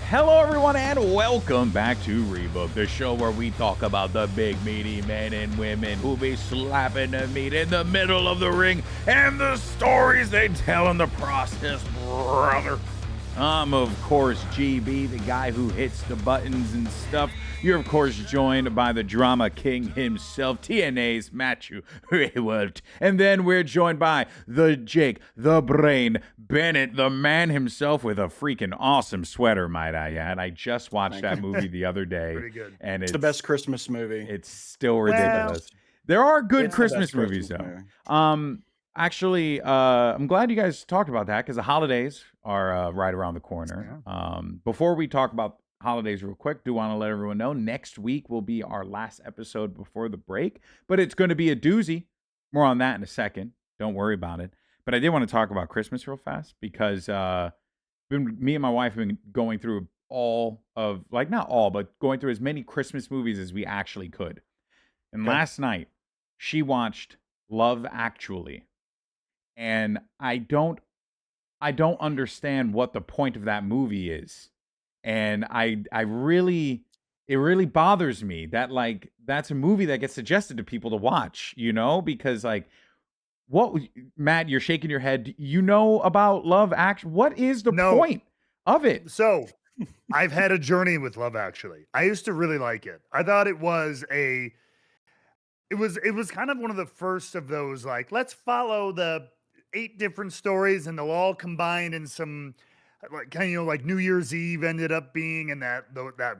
Hello, everyone, and welcome back to Rebooked, the show where we talk about the big, meaty men and women who be slapping the meat in the middle of the ring and the stories they tell in the process, brother. I'm, of course, GB, the guy who hits the buttons and stuff. You're, of course, joined by the drama king himself, TNA's Matthew Rebooked. And then we're joined by the Jake, the Brain, Bennett, the man himself with a freaking awesome sweater, might I add. I just watched that movie the other day. Pretty good. And It's the best Christmas movie. It's still ridiculous. There are good Christmas the best movies, Christmas though. movie. Actually, I'm glad you guys talked about that because the holidays are right around the corner. Before we talk about holidays real quick, do want to let everyone know next week will be our last episode before the break, but it's going to be a doozy. More on that in a second. Don't worry about it. But I did want to talk about Christmas real fast because me and my wife have been going through all of, like, not all, but going through as many Christmas movies as we actually could. And last night, she watched Love Actually. And I don't understand what the point of that movie is. And it really bothers me that, like, that's a movie that gets suggested to people to watch, you know, because, like, Matt, you're shaking your head. You know about Love Actually? What is the point of it? So I've had a journey with Love Actually. I used to really like it. I thought it was it was kind of one of the first of those, like, let's follow the 8 different stories and they'll all combine in some, like, kind of, you know, like New Year's Eve ended up being in that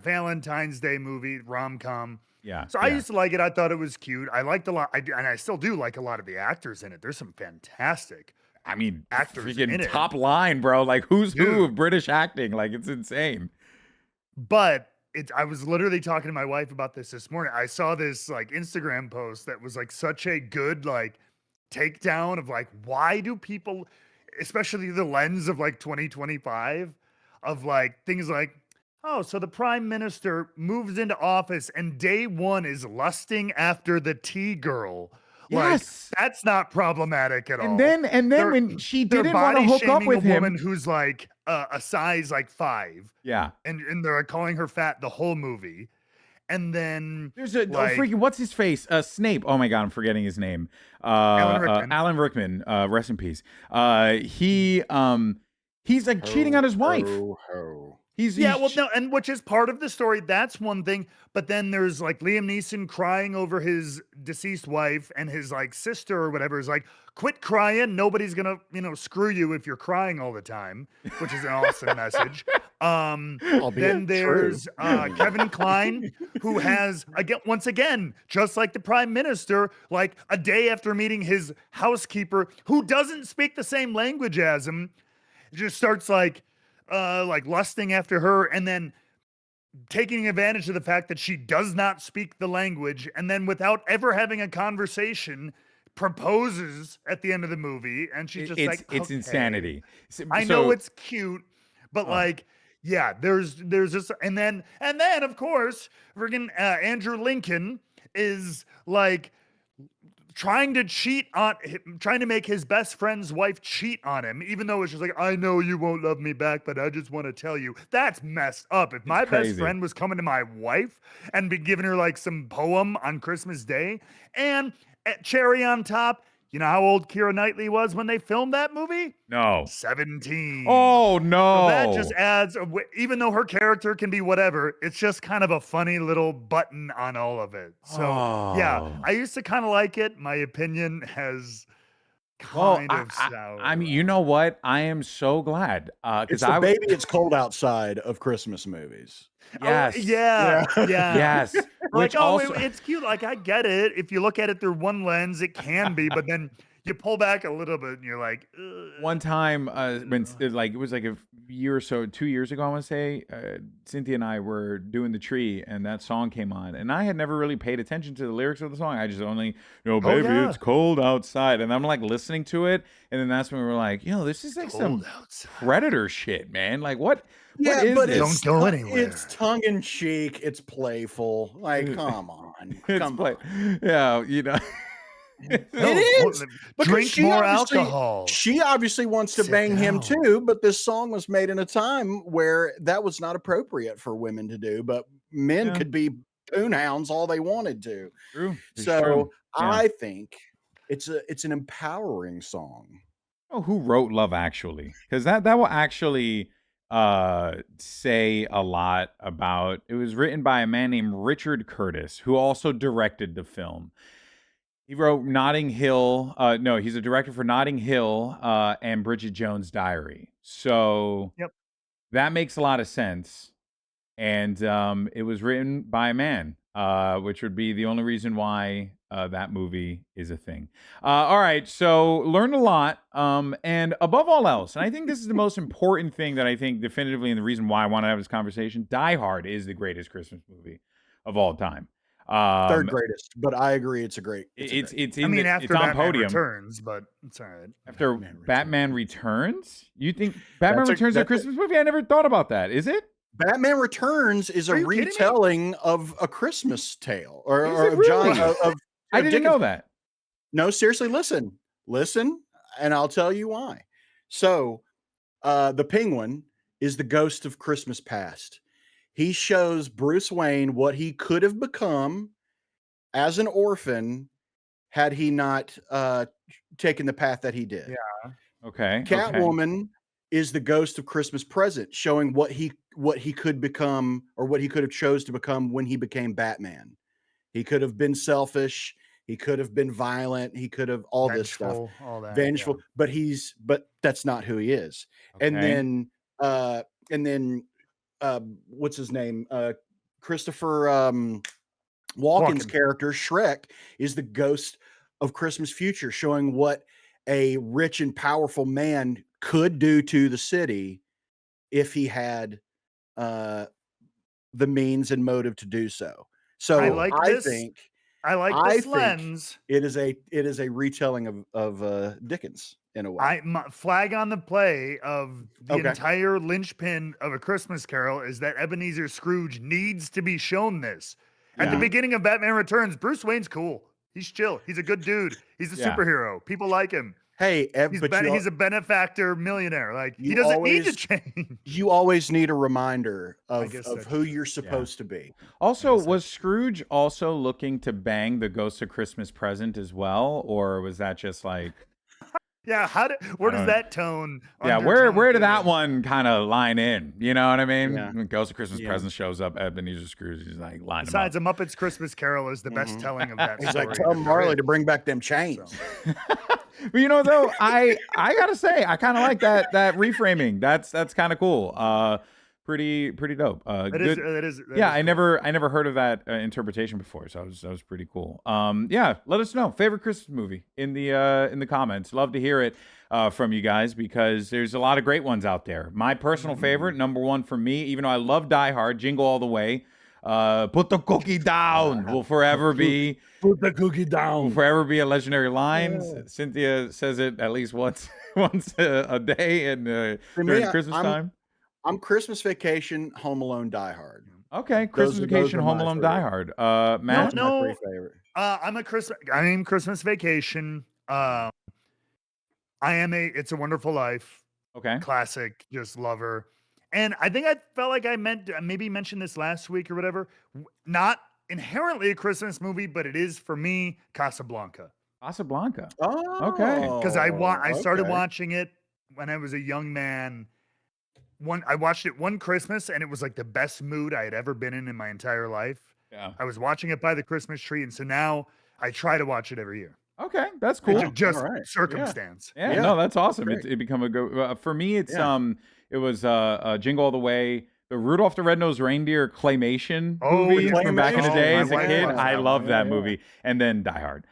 Valentine's Day movie rom-com. Yeah. So I used to like it. I thought it was cute. I liked a lot. And I still do like a lot of the actors in it. There's some fantastic, actors in it. Top line, bro. Like, who's who of British acting? Like, it's insane. But I was literally talking to my wife about this morning. I saw this, like, Instagram post that was, like, such a good, like, takedown of, like, why do people, especially the lens of, like, 2025, of, like, things like, oh, so the prime minister moves into office and day one is lusting after the tea girl. Yes. Like, that's not problematic at all. And then when she didn't want to hook up with a woman who's like a size like 5. Yeah. And they're calling her fat the whole movie. And then there's a freaking, what's his face? Snape. Oh my God, I'm forgetting his name. Alan Rickman. Rest in peace. He's like cheating on his wife. And which is part of the story. That's one thing. But then there's, like, Liam Neeson crying over his deceased wife, and his, like, sister or whatever is like, quit crying. Nobody's gonna, screw you if you're crying all the time, which is an awesome message. Then there's Kevin Kline, who has, once again, just like the prime minister, like, a day after meeting his housekeeper, who doesn't speak the same language as him, just starts like lusting after her, and then taking advantage of the fact that she does not speak the language, and then without ever having a conversation, proposes at the end of the movie, and she's just it's insanity. I know it's cute, but there's just, and then of course, friggin' Andrew Lincoln is like trying to make his best friend's wife cheat on him, even though it's just like, I know you won't love me back, but I just want to tell you. That's messed up. If my best friend was coming to my wife and be giving her, like, some poem on Christmas Day, and cherry on top, you know how old Keira Knightley was when they filmed that movie? No. 17. Oh, no. So that just adds, even though her character can be whatever, it's just kind of a funny little button on all of it. So, yeah, I used to kind of like it. My opinion has kind of soured. I mean, you know what? I am so glad. It's the Baby It's Cold Outside of Christmas movies. Yes. Yes. Which like, also, it's cute. Like, I get it. If you look at it through one lens, it can be, but then you pull back a little bit and you're like, ugh. One time, when it was like a year or so, 2 years ago, I want to say, Cynthia and I were doing the tree, and that song came on, and I had never really paid attention to the lyrics of the song. I just only, baby, it's cold outside, and I'm like listening to it, and then that's when we were like, this is like some Predator shit, man. Like, what? Yeah, what is but this? Don't go anywhere. It's tongue in cheek. It's playful. Like, come on, come on. Yeah, It is. Drink more alcohol. She obviously wants to bang him too, but this song was made in a time where that was not appropriate for women to do, but men could be poon hounds all they wanted to. True. So I think it's an empowering song. Oh, who wrote Love Actually? Because that will actually say a lot about. It was written by a man named Richard Curtis, who also directed the film. He wrote Notting Hill. No, he's a director for Notting Hill and Bridget Jones' Diary. So that makes a lot of sense. And it was written by a man, which would be the only reason why that movie is a thing. All right, so learned a lot. And above all else, and I think this is the most important thing that I think definitively, and the reason why I want to have this conversation, Die Hard is the greatest Christmas movie of all time. Third greatest, but I agree it's a great. It's after Batman Returns, but it's all right. After Batman Returns? You think Batman Returns is a Christmas movie? I never thought about that. Is it? Batman Returns is a retelling of A Christmas Tale, or of really? John. I didn't know that. No, seriously, listen, and I'll tell you why. So, the Penguin is the ghost of Christmas past. He shows Bruce Wayne what he could have become as an orphan had he not taken the path that he did. Yeah. Okay. Catwoman is the ghost of Christmas Present, showing what he could become, or what he could have chose to become when he became Batman. He could have been selfish. He could have been violent. He could have this stuff, all that, vengeful. But that's not who he is. Okay. And then what's his name? Christopher Walken's character, Shrek, is the ghost of Christmas future, showing what a rich and powerful man could do to the city if he had the means and motive to do so. So I think this lens. It is a retelling of Dickens in a way. Flag on the play of the entire linchpin of A Christmas Carol is that Ebenezer Scrooge needs to be shown this. At the beginning of Batman Returns, Bruce Wayne's cool. He's chill. He's a good dude. He's a superhero. People like him. Hey, he's a benefactor millionaire. Like, he doesn't need to change. You always need a reminder of who you're supposed to be. Also, was Scrooge also looking to bang the Ghost of Christmas Present as well, or was that just like? Yeah, where does that tone? Yeah, where did that one kind of line in? You know what I mean? Yeah. When Ghost of Christmas Present shows up, Ebenezer Scrooge is like lining Besides, up. A Muppet's Christmas Carol is the best telling of that. He's like, tell Marley to bring back them chains. So. But you know, though, I gotta say, I kind of like that reframing. That's kind of cool. Pretty dope. It is. I never heard of that interpretation before, so that was pretty cool. Let us know favorite Christmas movie in the comments. Love to hear it from you guys, because there's a lot of great ones out there. My personal favorite, number one for me, even though I love Die Hard, Jingle All the Way. Put the cookie down will forever be. Put the cookie down. Will forever be a legendary line. Yeah. Cynthia says it at least once a day and during Christmas time. I'm Christmas Vacation, Home Alone, Die Hard. Okay, Christmas Vacation, Home Alone, Die Hard. Matt, no. I'm Christmas Vacation. I am It's a Wonderful Life. Okay, classic, just love her. And I think I felt like I maybe mentioned this last week or whatever. Not inherently a Christmas movie, but it is for me Casablanca. Casablanca. Oh, okay. Because I started watching it when I was a young man. I watched it one Christmas, and it was like the best mood I had ever been in my entire life. Yeah. I was watching it by the Christmas tree, and so now I try to watch it every year. Okay, that's cool. It's just circumstance. Yeah, no, that's awesome. It become a go. For me, it's it was Jingle All the Way, the Rudolph the Red-Nosed Reindeer claymation movie from back in the day as a kid. I love that movie, and then Die Hard.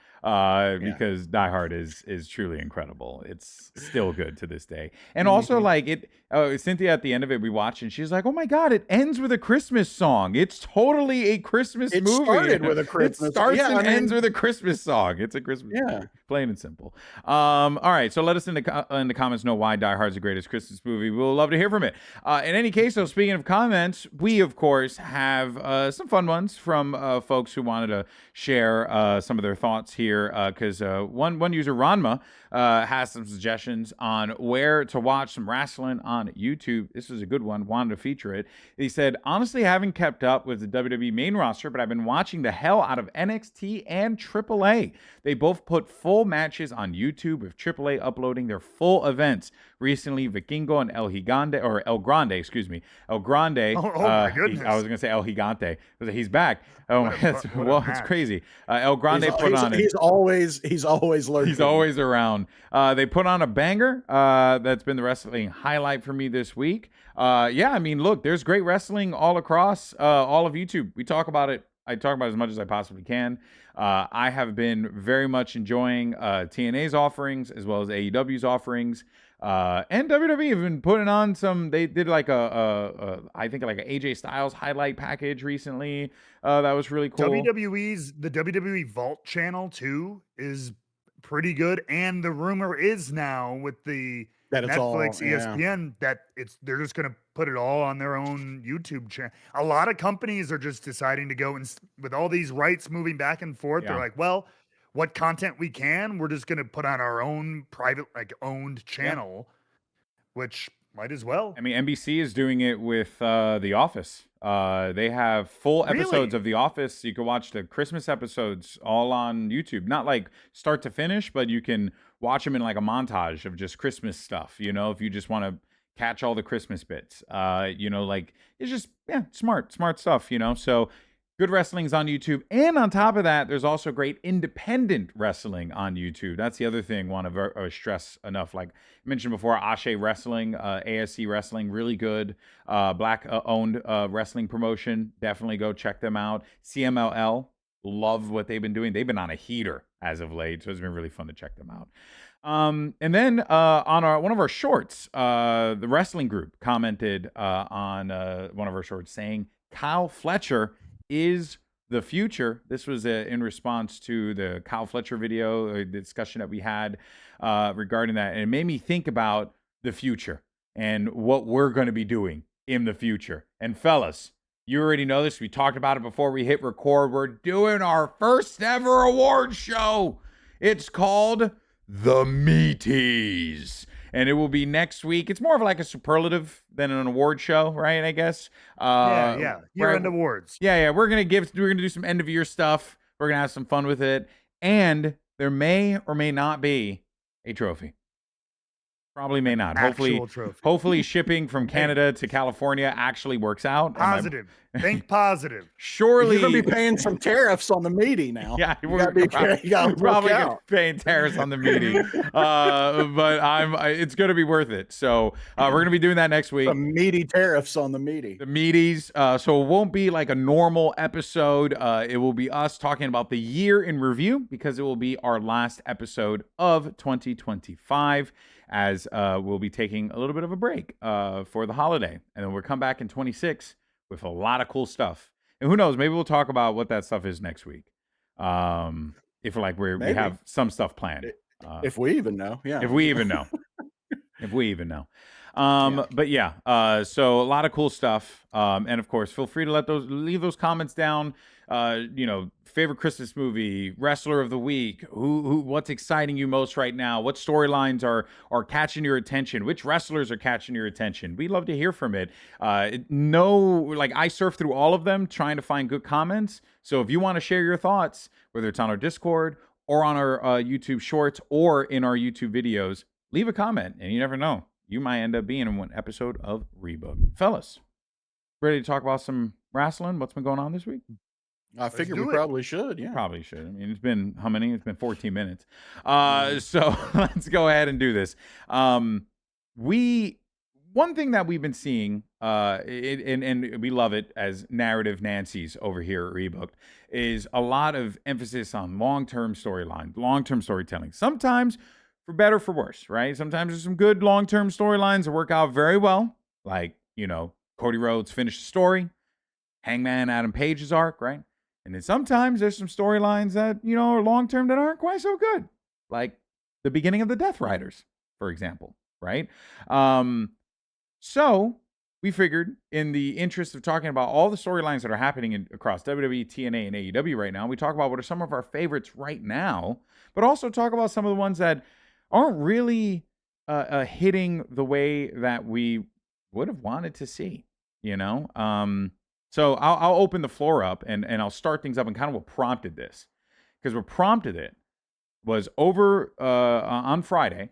Because Die Hard is truly incredible. It's still good to this day. And also, like, it Cynthia at the end of it, we watched, and she's like, "Oh my God, it ends with a Christmas song. It's totally a Christmas movie. It started with a Christmas. It starts and ends with a Christmas song. It's a Christmas movie, plain and simple." All right, so let us in the comments know why Die Hard's the greatest Christmas movie. We'll love to hear from it. In any case, though, speaking of comments, we of course have some fun ones from folks who wanted to share some of their thoughts here. Because one user, Ranma, has some suggestions on where to watch some wrestling on YouTube. This is a good one. Wanted to feature it. He said, honestly, I haven't kept up with the WWE main roster, but I've been watching the hell out of NXT and AAA. They both put full matches on YouTube, with AAA uploading their full events. Recently, Vikingo and El Grande, El Grande. Oh my goodness. I was going to say El Gigante. He's back. Oh, it's crazy. El Grande He's always lurking. He's always around. They put on a banger. That's been the wrestling highlight for me this week. Yeah, I mean, look, there's great wrestling all across all of YouTube. We talk about it. I talk about it as much as I possibly can. I have been very much enjoying TNA's offerings as well as AEW's offerings. And WWE have been putting on some. They did like I think like an AJ Styles highlight package recently. That was really cool. The WWE Vault channel too is pretty good, and the rumor is now with the Netflix, ESPN, that they're just going to put it all on their own YouTube channel. A lot of companies are just deciding to go, and with all these rights moving back and forth, they're like, well, what content we can, we're just going to put on our own private, like owned channel, which might as well. I mean, NBC is doing it with The Office. They have full episodes of The Office. You can watch the Christmas episodes all on YouTube. Not like start to finish, but you can watch them in like a montage of just Christmas stuff, you know, if you just want to catch all the Christmas bits. You know, like it's just, smart stuff, you know. So good wrestling's on YouTube. And on top of that, there's also great independent wrestling on YouTube. That's the other thing I want to stress enough. Like I mentioned before, Ashe Wrestling, ASC Wrestling, really good. Black-owned wrestling promotion. Definitely go check them out. CMLL, love what they've been doing. They've been on a heater as of late, so it's been really fun to check them out. And then on one of our shorts, the wrestling group commented on one of our shorts saying, Kyle Fletcher is the future. This was in response to the Kyle Fletcher video, the discussion that we had regarding that. And it made me think about the future and what we're going to be doing in the future. And fellas, you already know this. We talked about it before we hit record. We're doing our first ever award show. It's called The MEATIES. And it will be next week. It's more of like a superlative than an award show, right? I guess. Year-end awards. Yeah. We're gonna do some end of year stuff. We're gonna have some fun with it, and there may or may not be a trophy. Probably may not. Hopefully shipping from Canada to California actually works out. Positive. Think positive. Surely you're gonna be paying some tariffs on the meaty now. Yeah, we're probably paying tariffs on the meaty. But it's gonna be worth it. So we're gonna be doing that next week. Some meaty tariffs on the meaty. The MEATIES. So it won't be like a normal episode. It will be us talking about the year in review, because it will be our last episode of 2025. As we'll be taking a little bit of a break for the holiday. And then we'll come back in 26 with a lot of cool stuff. And who knows, maybe we'll talk about what that stuff is next week. If we have some stuff planned. If we even know. Yeah. If we even know. But yeah, so a lot of cool stuff. And of course, feel free to leave those comments down. Favorite Christmas movie, wrestler of the week, what's exciting you most right now? What storylines are catching your attention? Which wrestlers are catching your attention? We'd love to hear from it. I surf through all of them trying to find good comments. So if you want to share your thoughts, whether it's on our Discord or on our YouTube shorts or in our YouTube videos, leave a comment, and you never know. You might end up being in one episode of Rebooked. Fellas, ready to talk about some wrestling? What's been going on this week? I figure we probably should. Yeah, probably should. I mean, it's been how many? It's been 14 minutes. So let's go ahead and do this. One thing that we've been seeing, and we love it as narrative Nancy's over here at Rebooked, is a lot of emphasis on long-term storyline, long-term storytelling. Sometimes for better or for worse, right? Sometimes there's some good long-term storylines that work out very well, like, Cody Rhodes finished the story, Hangman Adam Page's arc, right? And then sometimes there's some storylines that, are long-term that aren't quite so good, like the beginning of the Death Riders, for example, right? So we figured, in the interest of talking about all the storylines that are happening across WWE, TNA, and AEW right now, we talk about what are some of our favorites right now, but also talk about some of the ones that aren't really hitting the way that we would have wanted to see, So I'll open the floor up and I'll start things up, and kind of what prompted this. Because what prompted it was over on Friday,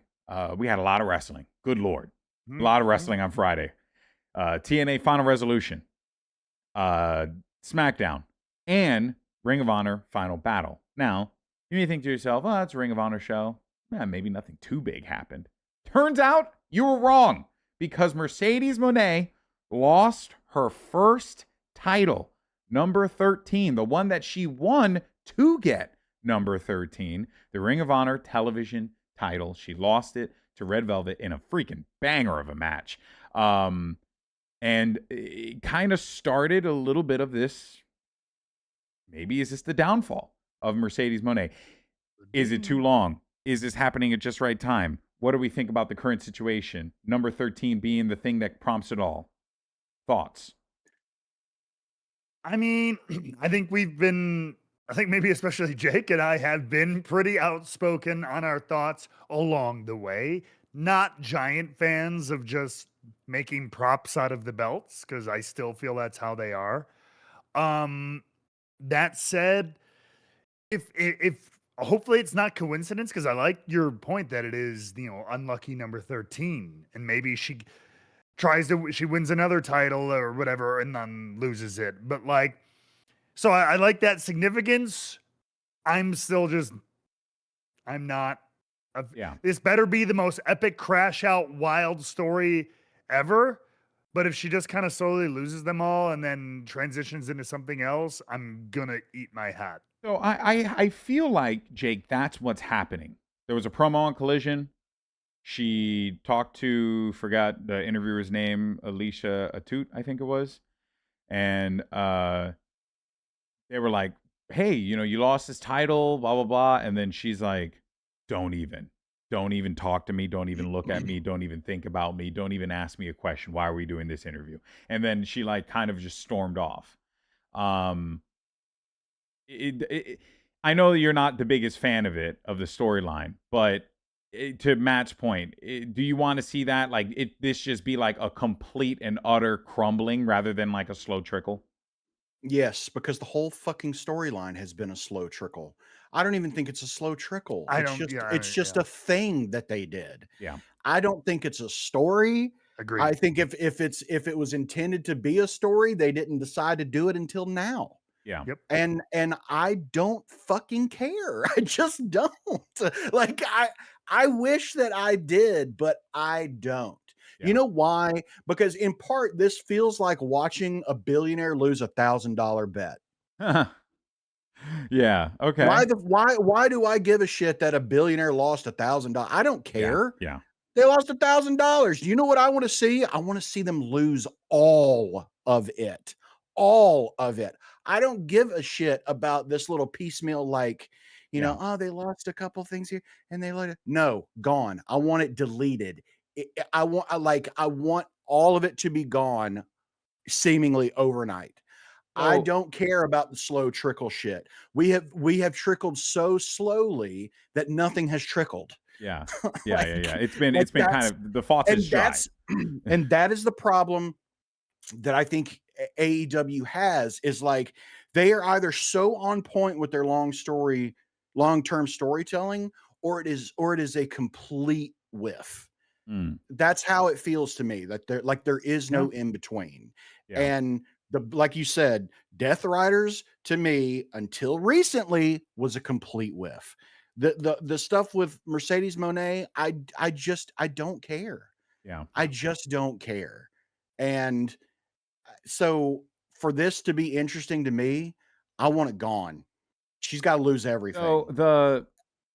we had a lot of wrestling. Good Lord. A lot of wrestling on Friday. TNA Final Resolution, SmackDown, and Ring of Honor Final Battle. Now, you may think to yourself, oh, it's a Ring of Honor show. Maybe nothing too big happened. Turns out you were wrong, because Mercedes Moné lost her first title, number 13, the one that she won to get number 13, the Ring of Honor television title. She lost it to Red Velvet in a freaking banger of a match. And it kind of started a little bit of this. Maybe is this the downfall of Mercedes Moné? Is it too long? Is this happening at just right time? What do we think about the current situation? Number 13 being the thing that prompts it all. Thoughts? I mean, I think maybe especially Jake and I have been pretty outspoken on our thoughts along the way. Not giant fans of just making props out of the belts, because I still feel that's how they are. That said, if hopefully it's not coincidence, because I like your point that it is, unlucky number 13, and maybe she wins another title or whatever and then loses it. But so I like that significance. I'm not. This better be the most epic crash out wild story ever. But if she just kind of slowly loses them all and then transitions into something else, I'm gonna eat my hat. So I feel like, Jake, that's what's happening. There was a promo on Collision. She talked to, forgot the interviewer's name, Alicia Atut, I think it was. And they were like, hey, you lost this title, blah, blah, blah. And then she's like, don't even talk to me. Don't even look at me. Don't even think about me. Don't even ask me a question. Why are we doing this interview? And then she kind of just stormed off. I know that you're not the biggest fan of the storyline, but to Matt's point, do you want to see that this just be like a complete and utter crumbling rather than like a slow trickle? Yes, because the whole fucking storyline has been a slow trickle. I don't even think it's a slow trickle. It's just a thing that they did. Yeah. I don't think it's a story. Agreed. I think if it was intended to be a story, they didn't decide to do it until now. Yeah. Yep. And I don't fucking care. I just don't. I wish that I did, but I don't. Yeah. You know why? Because in part, this feels like watching a billionaire lose $1,000 bet. Yeah. Okay. Why do I give a shit that a billionaire lost $1,000? I don't care. Yeah. They lost $1,000. You know what I want to see? I want to see them lose all of it. All of it. I don't give a shit about this little piecemeal, oh, they lost a couple things here and they let it. No, gone. I want it deleted. I want all of it to be gone seemingly overnight. I don't care about the slow trickle shit. We have trickled so slowly that nothing has trickled. Yeah. Yeah. It's been kind of, the faucet is dry. And that is the problem that I think AEW has, is they are either so on point with their long-term storytelling, or it is a complete whiff. That's how it feels to me, that there is no in between. Yeah. And like you said, Death Riders to me until recently was a complete whiff. The stuff with Mercedes Moné, I don't care. Yeah. I just don't care. And so for this to be interesting to me, I want it gone. She's got to lose everything. So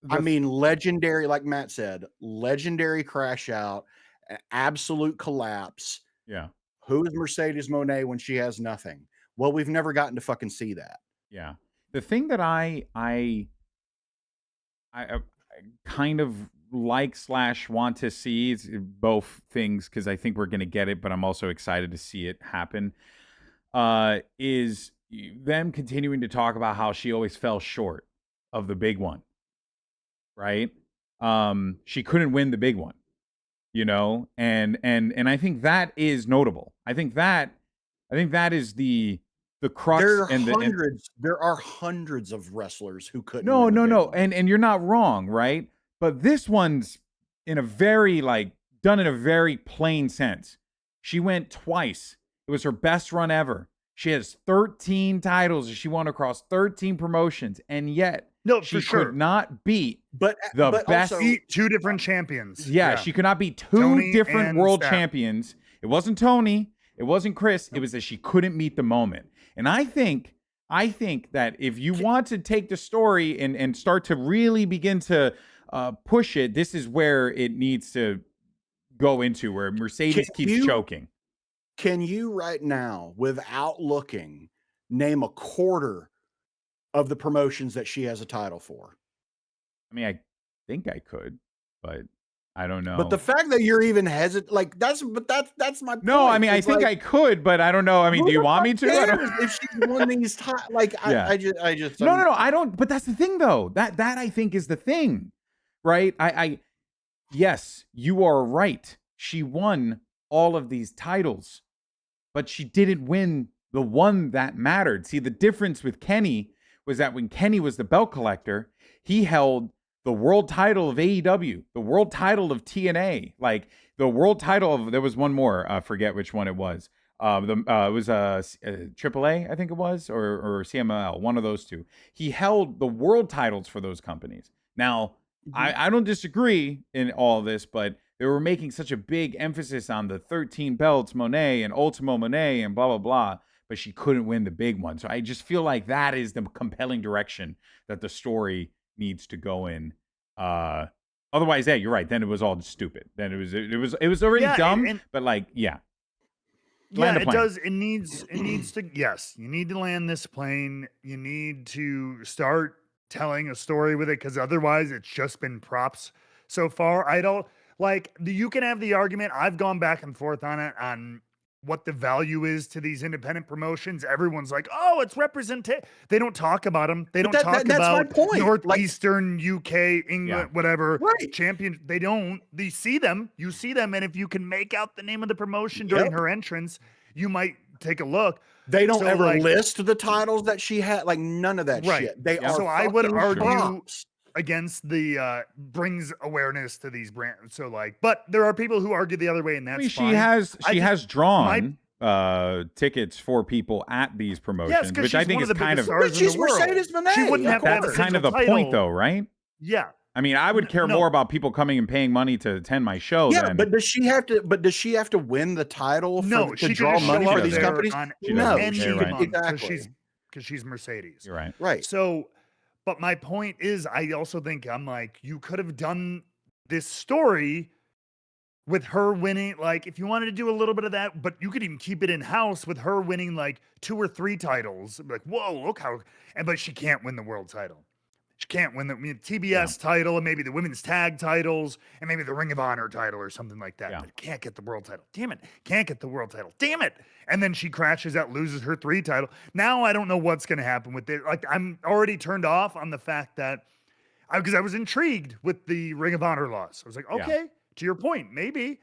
I mean, legendary, like Matt said, legendary crash out, absolute collapse. Yeah. Who is Mercedes Moné when she has nothing? Well, we've never gotten to fucking see that. Yeah. The thing that I kind of like / want to see both things, because I think we're going to get it, but I'm also excited to see it happen, is them continuing to talk about how she always fell short of the big one, right? She couldn't win the big one, you know, and I think that is notable. I think that is the crux. There are hundreds of wrestlers who couldn't. No, and you're not wrong, right? But this one's in a very done in a very plain sense. She went twice. It was her best run ever. She has 13 titles. She won across 13 promotions, and yet she could not beat the best. Also, two different champions. Yeah, she could not beat two different world champions. It wasn't Tony. It wasn't Chris. It was that she couldn't meet the moment. And I think that if you want to take the story and start to really begin to push it, this is where it needs to go into, where Mercedes keeps choking. Can you right now, without looking, name a quarter of the promotions that she has a title for? I mean, I think I could, but I don't know. But the fact that you're even hesitant, that's my point. No, I mean, I think I could, but I don't know. I mean, do you want me to? I don't, if she's won these titles, I just no, I don't. But that's the thing, though. That I think is the thing, right? Yes, you are right. She won all of these titles, but she didn't win the one that mattered. See, the difference with Kenny was that when Kenny was the belt collector, he held the world title of AEW, the world title of TNA, the world title of, there was one more, I forget which one it was. It was AAA, I think it was, or CMLL, one of those two. He held the world titles for those companies. Now, I don't disagree in all this, but they were making such a big emphasis on the 13 belts, Monet and Ultimo Monet and blah, blah, blah, but she couldn't win the big one. So I just feel like that is the compelling direction that the story needs to go in. Otherwise, yeah, you're right. Then it was all stupid. Then it was already dumb, but it does. It needs to, yes, you need to land this plane. You need to start telling a story with it, because otherwise it's just been props so far. I don't you can have the argument. I've gone back and forth on it, on what the value is to these independent promotions. Everyone's like, oh, it's representation. They don't talk about them. They don't talk about Northeastern, UK, England, whatever. Champion. They don't. They see them. You see them. And if you can make out the name of the promotion during her entrance, you might take a look. They don't ever list the titles that she had. None of that shit. They are. So I would argue against the brings awareness to these brands. So but there are people who argue the other way, and that's fine. She has drawn tickets for people at these promotions, which I think is kind of. But she's Mercedes Moné. She wouldn't have that's kind of the point, though, right? Yeah. I mean, I would care more about people coming and paying money to attend my show. Yeah, but does she have to? But does she have to win the title to draw money for these companies? No, exactly, because she's Mercedes. You're right. Right. So. But my point is, I also think you could have done this story with her winning. If you wanted to do a little bit of that, but you could even keep it in house with her winning 2 or 3 titles. Whoa, look how, but she can't win the world title. She can't win the TBS title, and maybe the women's tag titles, and maybe the Ring of Honor title or something like that. But can't get the world title. Damn it. Can't get the world title. Damn it. And then she crashes out, loses her 3 title. Now I don't know what's going to happen with it. I'm already turned off on the fact that, because I was intrigued with the Ring of Honor loss. I was like, okay, to your point, maybe.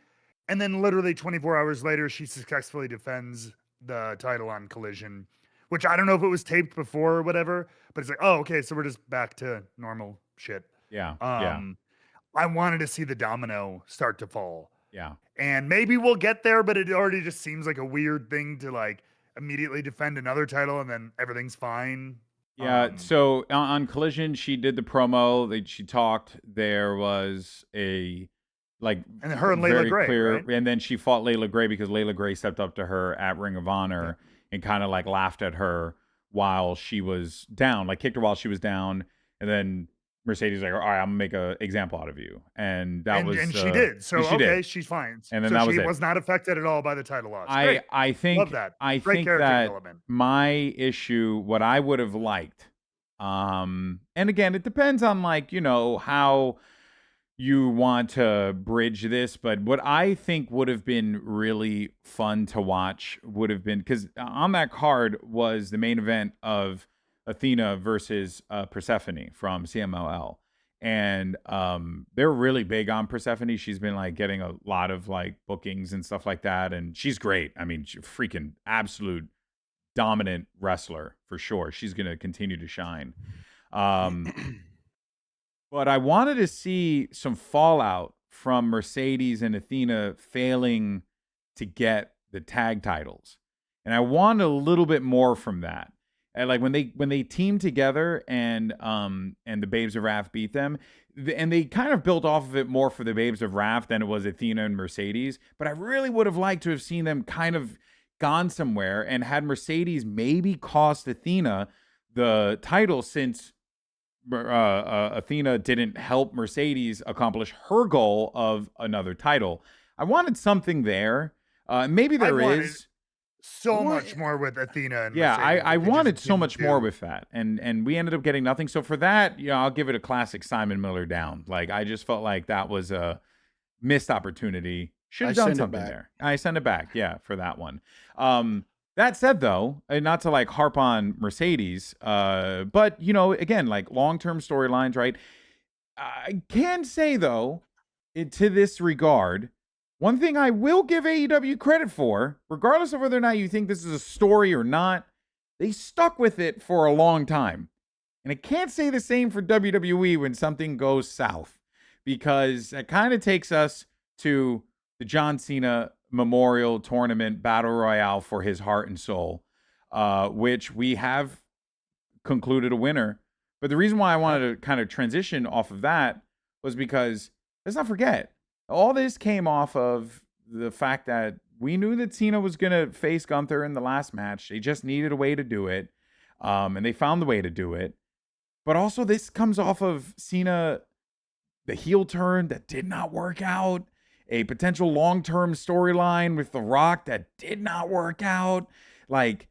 And then literally 24 hours later, she successfully defends the title on Collision, which I don't know if it was taped before or whatever, but it's oh, okay, so we're just back to normal shit. I wanted to see the domino start to fall. Yeah. And maybe we'll get there, but it already just seems like a weird thing to immediately defend another title and then everything's fine. Yeah, so on Collision, she did the promo that she talked. There was a and her and Layla Gray, right? And then she fought Layla Gray because Layla Gray stepped up to her at Ring of Honor and kind of laughed at her while she was down, kicked her while she was down, and then Mercedes was like, all right, I'm gonna make an example out of you, and that was and she did. So she okay, did. she's fine. And then So that was she it. was not affected at all by the title loss. Great, I love think that. I Great think character that development. my issue, what I would have liked, and again, it depends on like, you know, how you want to bridge this, but what I think would have been really fun to watch would have been, because on that card was the main event of Athena versus Persephone from CMLL. And they're really big on Persephone. She's been like getting a lot of like bookings and stuff like that. And she's great. I mean, she's freaking absolute dominant wrestler for sure. She's going to continue to shine. But I wanted to see some fallout from Mercedes and Athena failing to get the tag titles. And I wanted a little bit more from that. And like when they teamed together and the Babes of Wrath beat them, and they kind of built off of it more for the Babes of Wrath than it was Athena and Mercedes. But I really would have liked to have seen them kind of gone somewhere and had Mercedes maybe cost Athena the title, since Athena didn't help Mercedes accomplish her goal of another title. I wanted something there. Maybe there is so much more with Athena and yeah, Mercedes. I wanted so much more with that, and we ended up getting nothing. So for that, you know, I'll give it a classic Simon Miller down. Like I just felt like that was a missed opportunity. Should have done something there. I send it back, yeah, for that one. That said, though, and not to like harp on Mercedes, but you know, again, like long-term storylines, right? I can say though, to this regard, one thing I will give AEW credit for, regardless of whether or not you think this is a story or not, they stuck with it for a long time. And I can't say the same for WWE when something goes south, because it kind of takes us to the John Cena Memorial Tournament Battle Royale for his heart and soul, which we have concluded a winner. But the reason why I wanted to kind of transition off of that was because, let's not forget, all this came off of the fact that we knew that Cena was going to face Gunther in the last match. They just needed a way to do it, and they found the way to do it. But also this comes off of Cena, the heel turn that did not work out, a potential long-term storyline with The Rock that did not work out. Like,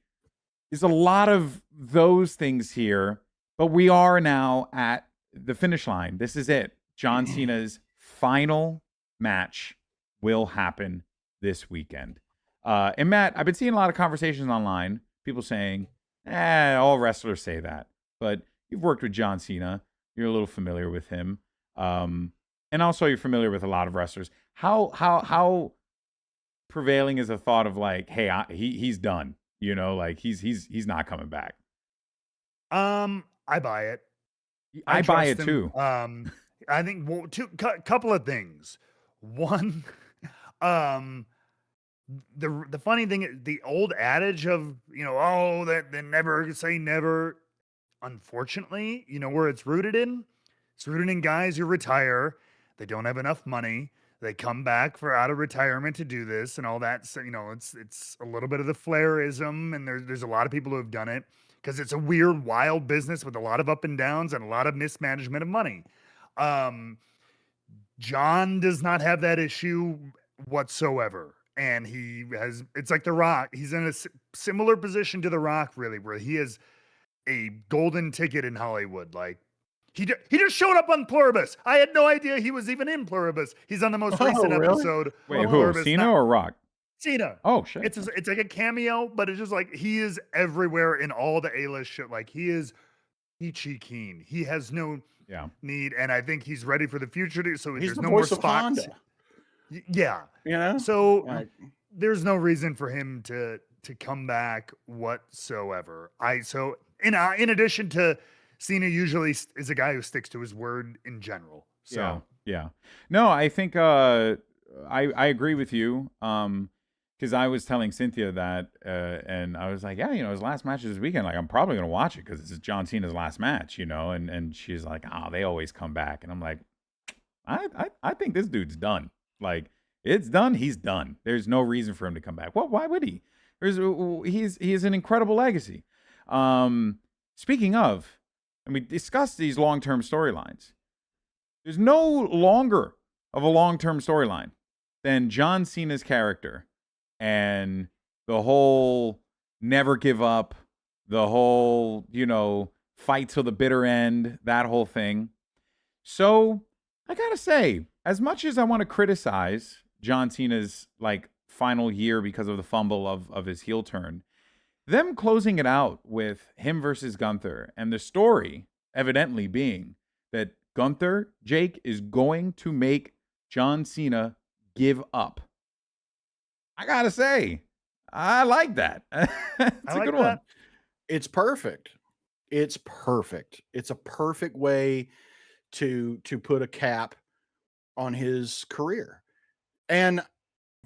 there's a lot of those things here, but we are now at the finish line. This is it. John Cena's final match will happen this weekend. And Matt, I've been seeing a lot of conversations online, people saying, all wrestlers say that. But you've worked with John Cena. You're a little familiar with him. And also you're familiar with a lot of wrestlers. How prevailing is a thought of like, hey, he's done, you know, like he's not coming back? I buy it. I buy it too. I think couple of things. One, the funny thing is the old adage of, you know, oh, that they never say never. Unfortunately, you know where it's rooted in? It's rooted in guys who retire. They don't have enough money. They come back for out of retirement to do this and all that. So, you know, it's a little bit of the flairism, and there's a lot of people who have done it because it's a weird, wild business with a lot of up and downs and a lot of mismanagement of money. John does not have that issue whatsoever. And it's like The Rock. He's in a similar position to The Rock, really, where he is a golden ticket in Hollywood. Like, he just showed up on Pluribus. I had no idea he was even in Pluribus. He's on the most recent episode. Wait, who? Pluribus. Cena or Rock? Cena. Oh, shit. It's like a cameo, but it's just like he is everywhere in all the A-list shit. Like, he is peachy keen. He has no need, and I think he's ready for the future. So he's there's the no voice more of spots. Honda. Yeah. You know? So there's no reason for him to come back whatsoever. In addition to Cena usually is a guy who sticks to his word in general. So yeah. No, I think I agree with you. Because I was telling Cynthia that, and I was like, yeah, you know, his last match is this weekend. Like, I'm probably gonna watch it because it's John Cena's last match, you know. And she's like, they always come back, and I'm like, I think this dude's done. Like, it's done. He's done. There's no reason for him to come back. Well, why would he? He has an incredible legacy. Speaking of, and we discussed these long-term storylines. There's no longer of a long-term storyline than John Cena's character and the whole never give up, the whole, fight till the bitter end, that whole thing. So I gotta say, as much as I want to criticize John Cena's final year because of the fumble of his heel turn, them closing it out with him versus Gunther, and the story evidently being that Gunther, Jake, is going to make John Cena give up. I gotta say, I like that. It's a good one. It's perfect. It's perfect. It's a perfect way to put a cap on his career. And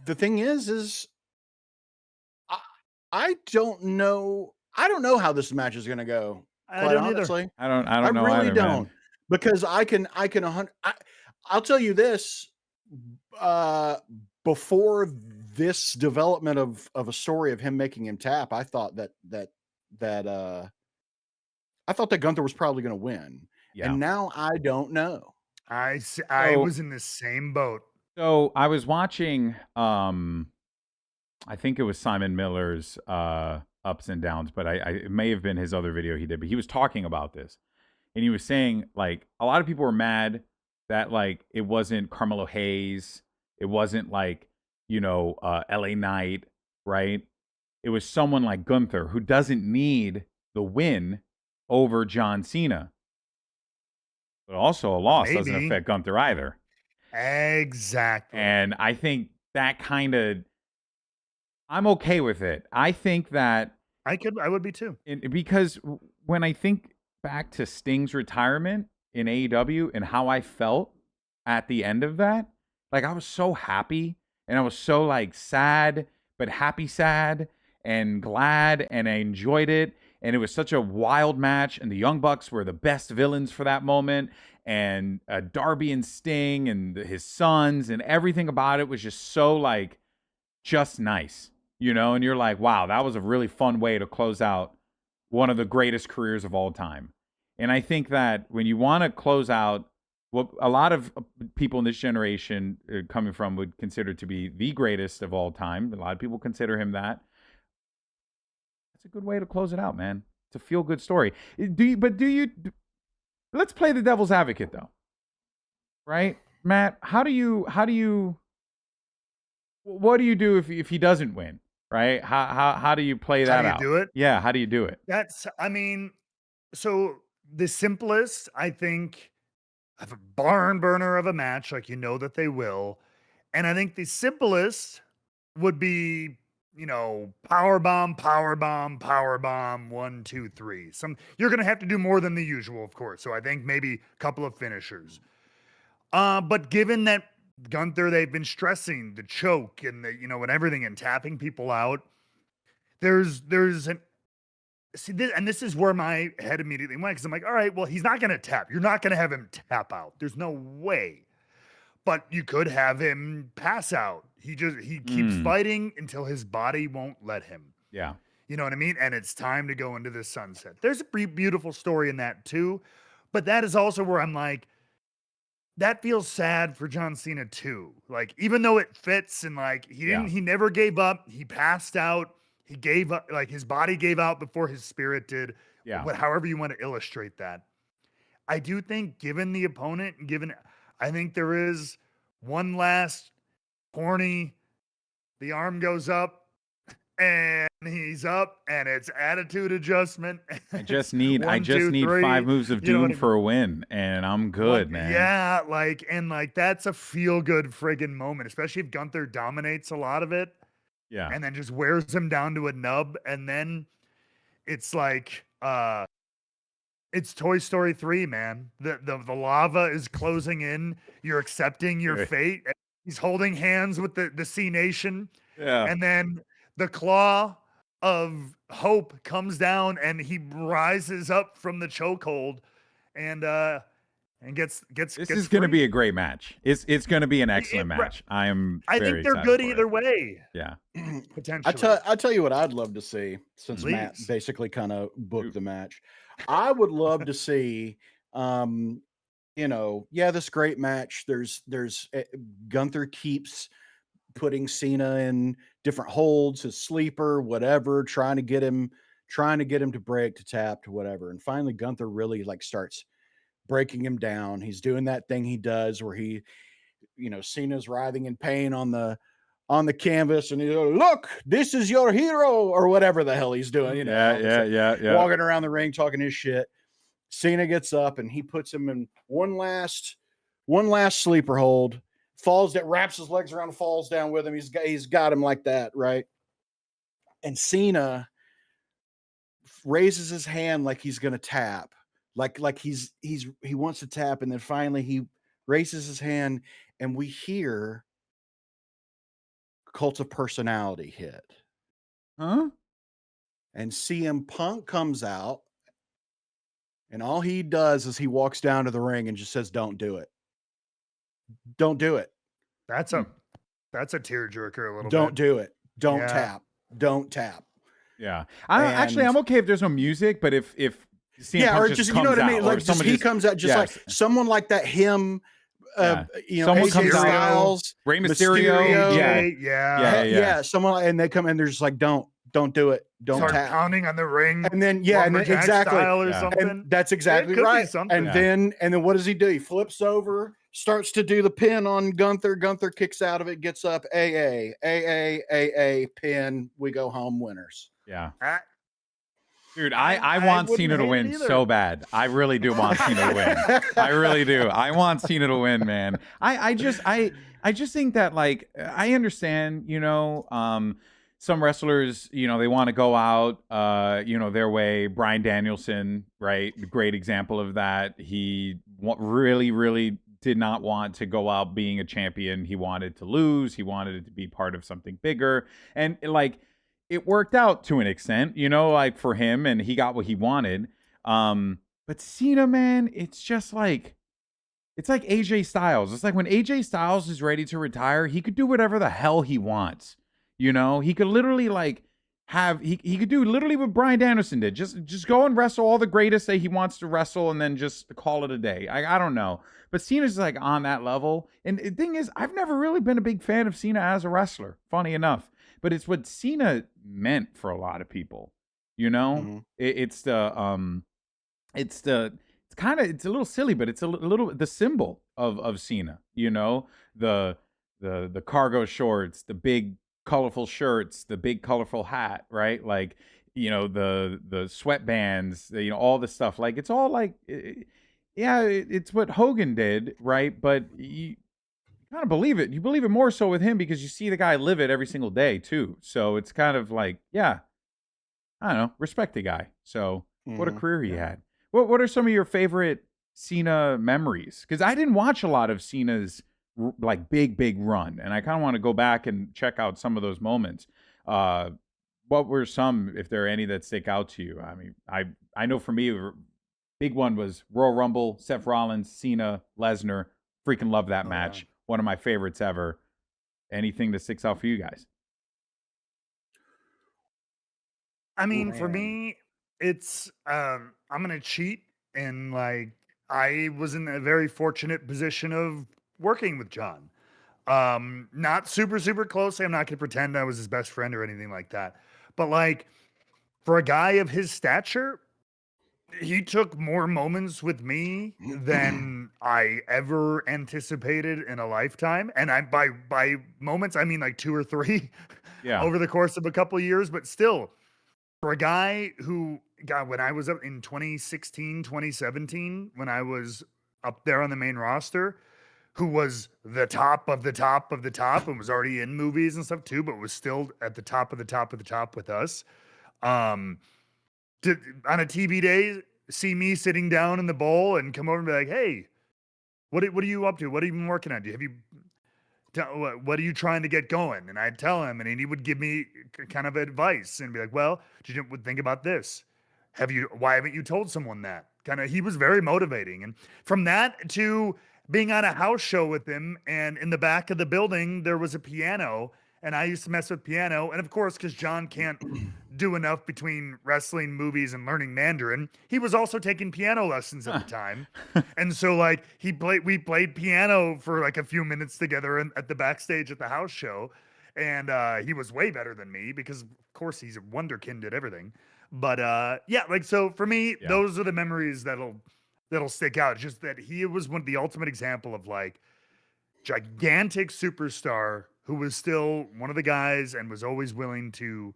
the thing is I don't know. I don't know how this match is going to go. I don't either. I don't know. I really either, don't, man. because I'll tell you this. Before this development of a story of him making him tap, I thought that Gunther was probably going to win. Yeah. And now I don't know. I was in the same boat. So I was watching, I think it was Simon Miller's ups and downs, but it may have been his other video he did, but he was talking about this. And he was saying, a lot of people were mad that, it wasn't Carmelo Hayes. It wasn't LA Knight, right? It was someone like Gunther, who doesn't need the win over John Cena. But also a loss doesn't affect Gunther either. Exactly. And I think that I'm okay with it. I think that I would be too. Because when I think back to Sting's retirement in AEW and how I felt at the end of that, I was so happy, and I was so sad, but happy, sad, and glad, and I enjoyed it. And it was such a wild match, and the Young Bucks were the best villains for that moment. And Darby and Sting and his sons and everything about it was just so just nice, and you're like, wow, that was a really fun way to close out one of the greatest careers of all time. And I think that when you want to close out what a lot of people in this generation coming from would consider to be the greatest of all time, a lot of people consider him that. That's a good way to close it out, man. It's a feel-good story. Let's play the devil's advocate, though. Right? Matt, what do you do if he doesn't win? Right? How do you play that out? How do you do it? Yeah, how do you do it? So the simplest, I think, have a barn burner of a match, that they will. And I think the simplest would be, power bomb, 1, 2, 3. You're going to have to do more than the usual, of course. So I think maybe a couple of finishers. But given that Gunther, they've been stressing the choke and and everything and tapping people out, this is where my head immediately went, because I'm like, all right, well, he's not going to tap. You're not going to have him tap out. There's no way. But you could have him pass out. He keeps fighting until his body won't let him. Yeah. You know what I mean? And it's time to go into the sunset. There's a pretty beautiful story in that too. But that is also where I'm like, that feels sad for John Cena too. Even though it fits and he never gave up. He passed out. He gave up, his body gave out before his spirit did. Yeah. However you want to illustrate that. I do think, given the opponent and I think there is one last corny, the arm goes up and he's up and it's attitude adjustment. I just need 5 moves of doom for a win and I'm good, man. Yeah. That's a feel good friggin' moment, especially if Gunther dominates a lot of it. Yeah. And then just wears him down to a nub. And then it's it's Toy Story 3, man. The lava is closing in. You're accepting your fate. He's holding hands with the C Nation. Yeah. And then the claw of hope comes down and he rises up from the chokehold and gets This is going to be a great match. It's going to be an excellent match. I think they're good either way. Yeah. Potentially. I'll tell you what I'd love to see, since Matt basically kind of booked the match. I would love to see, this great match. There's Gunther keeps putting Cena in different holds, his sleeper, whatever, trying to get him to break, to tap, to whatever. And finally, Gunther really like starts breaking him down. He's doing that thing he does where Cena's writhing in pain on the canvas, and he's like, look, this is your hero, or whatever the hell he's doing. Yeah. Walking around the ring talking his shit. Cena gets up and he puts him in one last sleeper hold. Wraps his legs around, falls down with him. He's got him like that, right? And Cena raises his hand like he's gonna tap, like he wants to tap, and then finally he raises his hand, and we hear Cult of Personality hit. Huh? And CM Punk comes out, and all he does is he walks down to the ring and just says, "Don't do it. Don't do it. That's a tearjerker a little Don't bit. do it. Don't tap. Don't tap." Yeah. I'm okay if there's no music, but if CM Punk or just, you know what I mean? Like, just he comes out just like someone like that, him, someone AJ comes Styles, out, Rey Mysterio. Yeah. Someone, and they come and they're just like, don't do it. Don't start tap. pounding on the ring. And then, exactly. Or something. And that's exactly right. And then what does he do? He flips over, starts to do the pin on Gunther. Gunther kicks out of it, gets up, AA, pin. We go home winners. Yeah. Dude, I want Cena to win so bad. I really do want Cena to win. I really do. I want Cena to win, man. I just think that, like, I understand, some wrestlers, they want to go out, their way. Bryan Danielson, right? Great example of that. He really, really did not want to go out being a champion. He wanted to lose. He wanted it to be part of something bigger. And, like, it worked out to an extent, like for him, and he got what he wanted. But Cena, man, it's just like, it's like AJ Styles. It's like when AJ Styles is ready to retire, he could do whatever the hell he wants. He could literally like he could do literally what Bryan Danielson did. Just go and wrestle all the greatest that he wants to wrestle and then just call it a day. I don't know. But Cena's like on that level. And the thing is, I've never really been a big fan of Cena as a wrestler, funny enough. But it's what Cena meant for a lot of people. Mm-hmm. It's a little silly, but it's a little the symbol of Cena. The cargo shorts, the big colorful shirts, the big colorful hat, right? Like, the sweatbands, all the stuff. Like, it's all like, it's what Hogan did, right? But you kind of believe it. You believe it more so with him because you see the guy live it every single day too. So it's kind of like, I don't know, respect the guy. So what a career he had. What are some of your favorite Cena memories? Because I didn't watch a lot of Cena's like big run, and I kind of want to go back and check out some of those moments. What were some, if there are any, that stick out to you? I mean, I know for me, big one was Royal Rumble, Seth Rollins, Cena, Lesnar. Freaking love that match. One of my favorites ever. Anything that sticks out for you guys? I mean, for me, it's I'm gonna cheat, and like I was in a very fortunate position of working with John. Not super closely. I'm not gonna pretend I was his best friend or anything like that. But like, for a guy of his stature, he took more moments with me than I ever anticipated in a lifetime. And by moments, I mean like 2 or 3 over the course of a couple of years. But still, for a guy who, God, when I was up in 2016, 2017, when I was up there on the main roster, who was the top of the top of the top and was already in movies and stuff too, but was still at the top of the top of the top with us. On a TV day, see me sitting down in the bowl and come over and be like, "Hey, what are you up to? What have you been working on? What are you trying to get going?" And I'd tell him, and he would give me kind of advice and be like, "Well, did you think about this? Why haven't you told someone that?" He was very motivating. And from that to being on a house show with him, and in the back of the building, there was a piano, and I used to mess with piano. And of course, because John can't do enough between wrestling, movies, and learning Mandarin, he was also taking piano lessons at the time. And so like we played piano for like a few minutes together at the backstage at the house show. And he was way better than me because of course he's a wonderkind at everything. But yeah, like so for me, those are the memories that'll stick out. It's just that he was the ultimate example of like gigantic superstar who was still one of the guys and was always willing to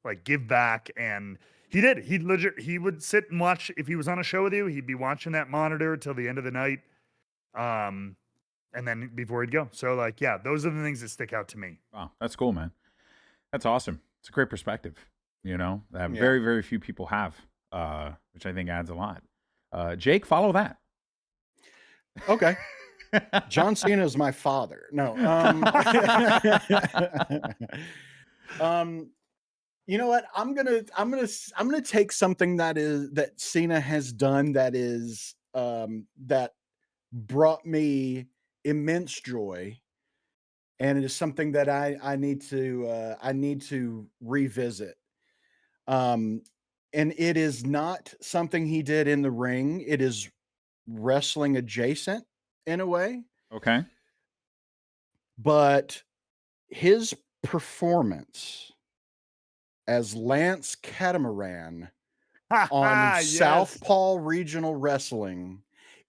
like give back. And he did. He would sit and watch. If he was on a show with you, he'd be watching that monitor till the end of the night. And then before he'd go. So like, yeah, those are the things that stick out to me. Wow. That's cool, man. That's awesome. It's a great perspective, you know, that very, very few people have, which I think adds a lot. Jake, follow that. Okay. John Cena is my father. No. You know what? I'm gonna take something that Cena has done that brought me immense joy, and it is something that I need to revisit. And it is not something he did in the ring. It is wrestling adjacent in a way. Okay. But his performance as Lance Catamaran on Southpaw Regional Wrestling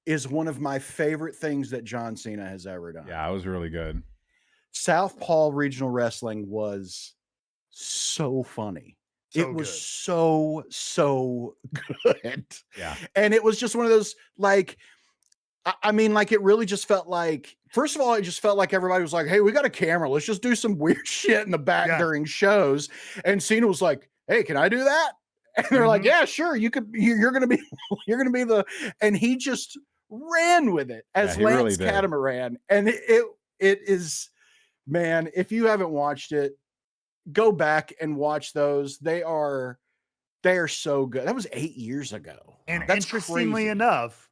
is one of my favorite things that John Cena has ever done. Yeah, it was really good. Southpaw Regional Wrestling was so funny. It was so good. Yeah. And it was just one of those, like, I mean, like, it really just felt like, first of all, it just felt like everybody was like, hey, we got a camera. Let's just do some weird shit in the back during shows. And Cena was like, hey, can I do that? And they're like, yeah, sure. You're going to be the, and he just ran with it as Lance Catamaran. And it is, man, if you haven't watched it, go back and watch those. They are so good. That was 8 years ago. And that's interestingly enough,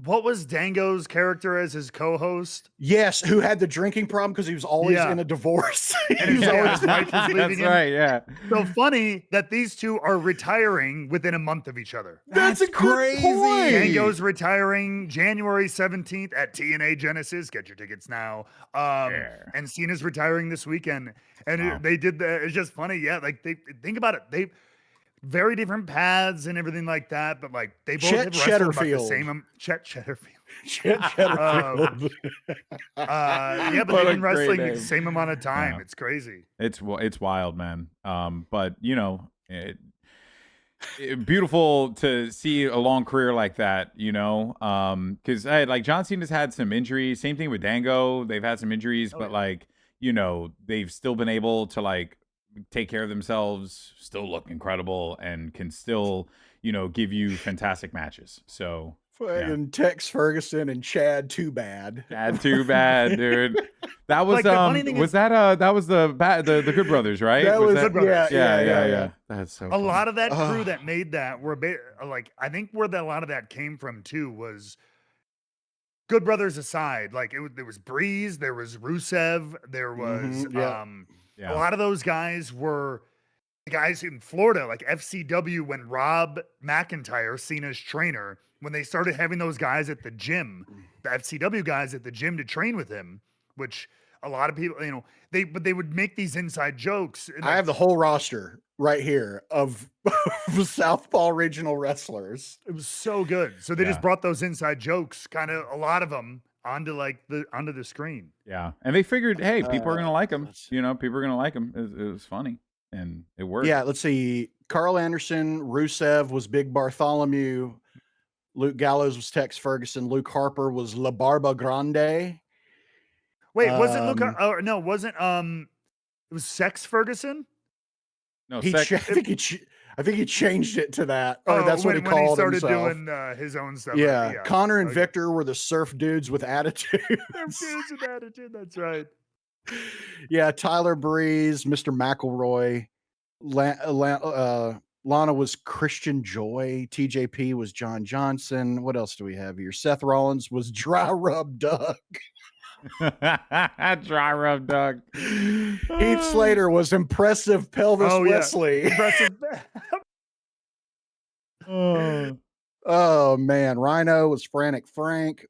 what was Dango's character as his co-host? Yes, who had the drinking problem because he was always in a divorce. And his wife was leaving him. Right, yeah. So funny that these two are retiring within a month of each other. That's a crazy point. Dango's retiring January 17th at TNA Genesis. Get your tickets now. And Cena's retiring this weekend. And they did that. It's just funny. Yeah, like they think about it. They very different paths and everything like that, but like they both have wrestled about the same. Chet Shetterfield. Chet Shetterfield. Yeah, but they've been wrestling the same amount of time. Yeah. It's crazy. It's wild, man. But you know, beautiful to see a long career like that. You know, because like John Cena's had some injuries. Same thing with Dango. They've had some injuries, but like you know, they've still been able to like take care of themselves, still look incredible, and can still, you know, give you fantastic matches. So and Tex Ferguson and Chad Too Bad. Chad Too Bad, dude. That was like, was the Good Brothers, right? That was Good Brothers. Yeah. That's so a lot of that crew that made that were like, I think where a lot of that came from too was Good Brothers aside, like there was Breeze, there was Rusev, there was a lot of those guys were the guys in Florida, like FCW, when Rob McIntyre, Cena's trainer, when they started having those guys at the gym, the FCW guys at the gym to train with him, which a lot of people, you know, they would make these inside jokes. I have the whole roster right here of Southpaw Regional wrestlers. It was so good. So they just brought those inside jokes, kind of a lot of them, onto the screen. Yeah, and they figured, hey, people are gonna like them. You know, people are gonna like them. It was funny, and it worked. Yeah, let's see. Carl Anderson, Rusev was Big Bartholomew. Luke Gallows was Tex Ferguson. Luke Harper was La Barba Grande. Wait, was it Luke? No, wasn't. It was Sex Ferguson. No, I think he changed it to that, or that's what he called himself. When he started doing his own stuff. Yeah, Connor and Victor were the surf dudes with attitude. Surf dudes with attitude. That's right. Yeah, Tyler Breeze, Mr. McElroy, Lana was Christian Joy, TJP was John Johnson. What else do we have here? Seth Rollins was Dry Rub Doug. Dry rub Doug. Heath Slater was impressive pelvis Wesley. Impressive. Oh man, Rhino was Frantic Frank.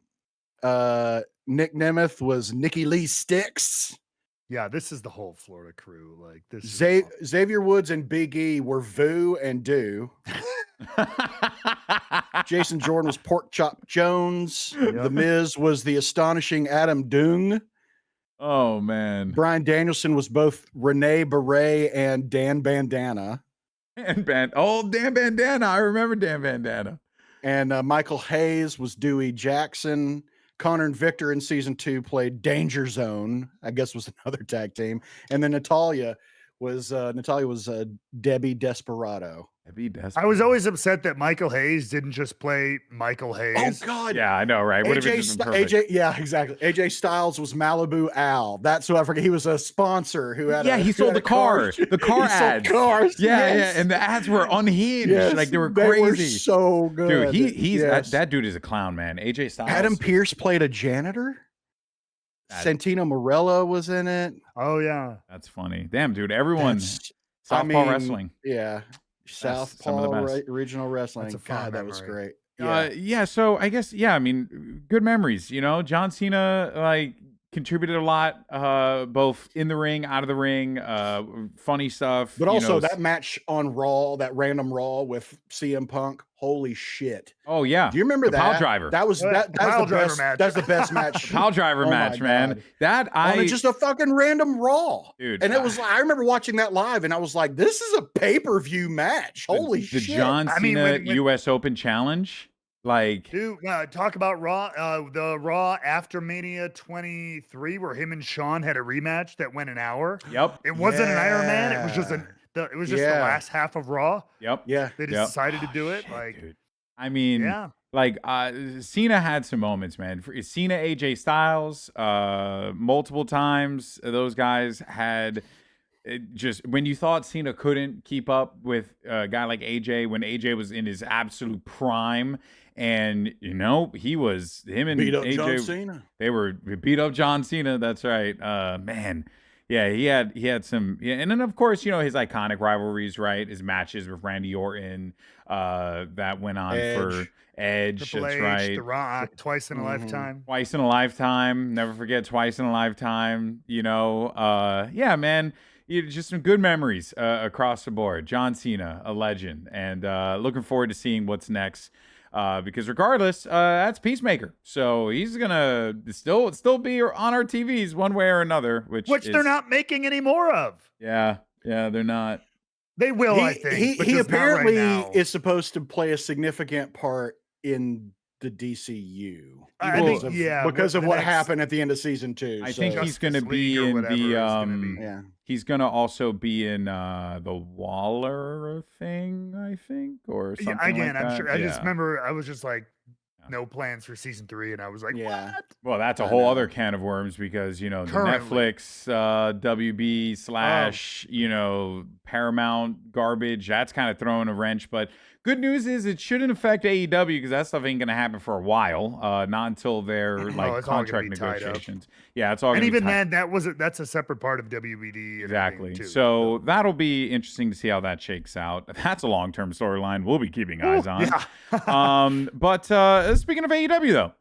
Nick Nemeth was Nikki Lee Sticks. Yeah, this is the whole Florida crew. Like this. Xavier Woods and Big E were Vu and Do. Jason Jordan was Pork Chop Jones. Yep. The Miz was the astonishing Adam Dung. Oh man. Bryan Danielson was both Renee Beret and Dan Bandana. Dan Bandana. I remember Dan Bandana. And Michael Hayes was Dewey Jackson. Connor and Victor in season 2 played Danger Zone, I guess was another tag team. And then Natalia was Debbie Desperado. I was always upset that Michael Hayes didn't just play Michael Hayes. Oh God. Yeah, I know, right? AJ, yeah, exactly. AJ Styles was Malibu Al. That's who I forget. He was a sponsor who had he sold the car. The car ads. Cars. Yeah, and the ads were unhinged. Yes, like they were crazy. They were so good. Dude, he's that dude is a clown, man. AJ Styles. Adam Pearce played a janitor. Santino Marella was in it. Oh yeah. That's funny. Damn, dude. Everyone's Southpaw Wrestling. Yeah. Southpaw Regional Wrestling. God, that was great. Yeah. So I guess, I mean, good memories. You know, John Cena like contributed a lot, both in the ring, out of the ring, funny stuff. But also that match on Raw, that random Raw with CM Punk. Holy shit! Oh yeah, do you remember that pile driver? That was the best match. That's the best match. Pile driver match, man. God. Just a fucking random Raw, dude. And it was. I remember watching that live, and I was like, "This is a pay-per-view match." Holy shit! The John Cena U.S. Open Challenge. Like, dude, talk about Raw, the Raw after Mania 23, where him and Shawn had a rematch that went an hour. Yep. It wasn't an Iron Man. It was just the last half of Raw. Yep. Yeah. They just decided to do it. Like, dude. I mean, like, Cena had some moments, man. Cena, AJ Styles, multiple times. Those guys had. Just when you thought Cena couldn't keep up with a guy like AJ, when AJ was in his absolute prime, and him and beat up AJ, John Cena. They were beat up John Cena. That's right, man. Yeah, he had some, and then of course his iconic rivalries, right? His matches with Randy Orton, that went on for Edge. Triple that's H, right. The Rock, twice in a lifetime. Twice in a lifetime. Never forget twice in a lifetime. Yeah, man. Just some good memories across the board. John Cena, a legend, and looking forward to seeing what's next. Because regardless, that's Peacemaker, so he's gonna still be on our TVs one way or another, which they're not making any more of. Yeah, they're not. They will, I think. He apparently is supposed to play a significant part in the DCU. Because of what happened at the end of season 2. I think he's going to be in the. He's going to also be in the Waller thing, I think, or something. Again, like that. I'm sure. I just remember I was just like, no plans for season 3, and I was like, what? Well, that's a whole other can of worms because the Netflix WB / Paramount garbage, that's kind of throwing a wrench. But good news is it shouldn't affect AEW because that stuff ain't gonna happen for a while, not until their contract negotiations. Yeah, it's all. And even then, that's a separate part of WBD. Exactly. Too, so that'll be interesting to see how that shakes out. That's a long-term storyline we'll be keeping eyes on. Yeah. But speaking of AEW though,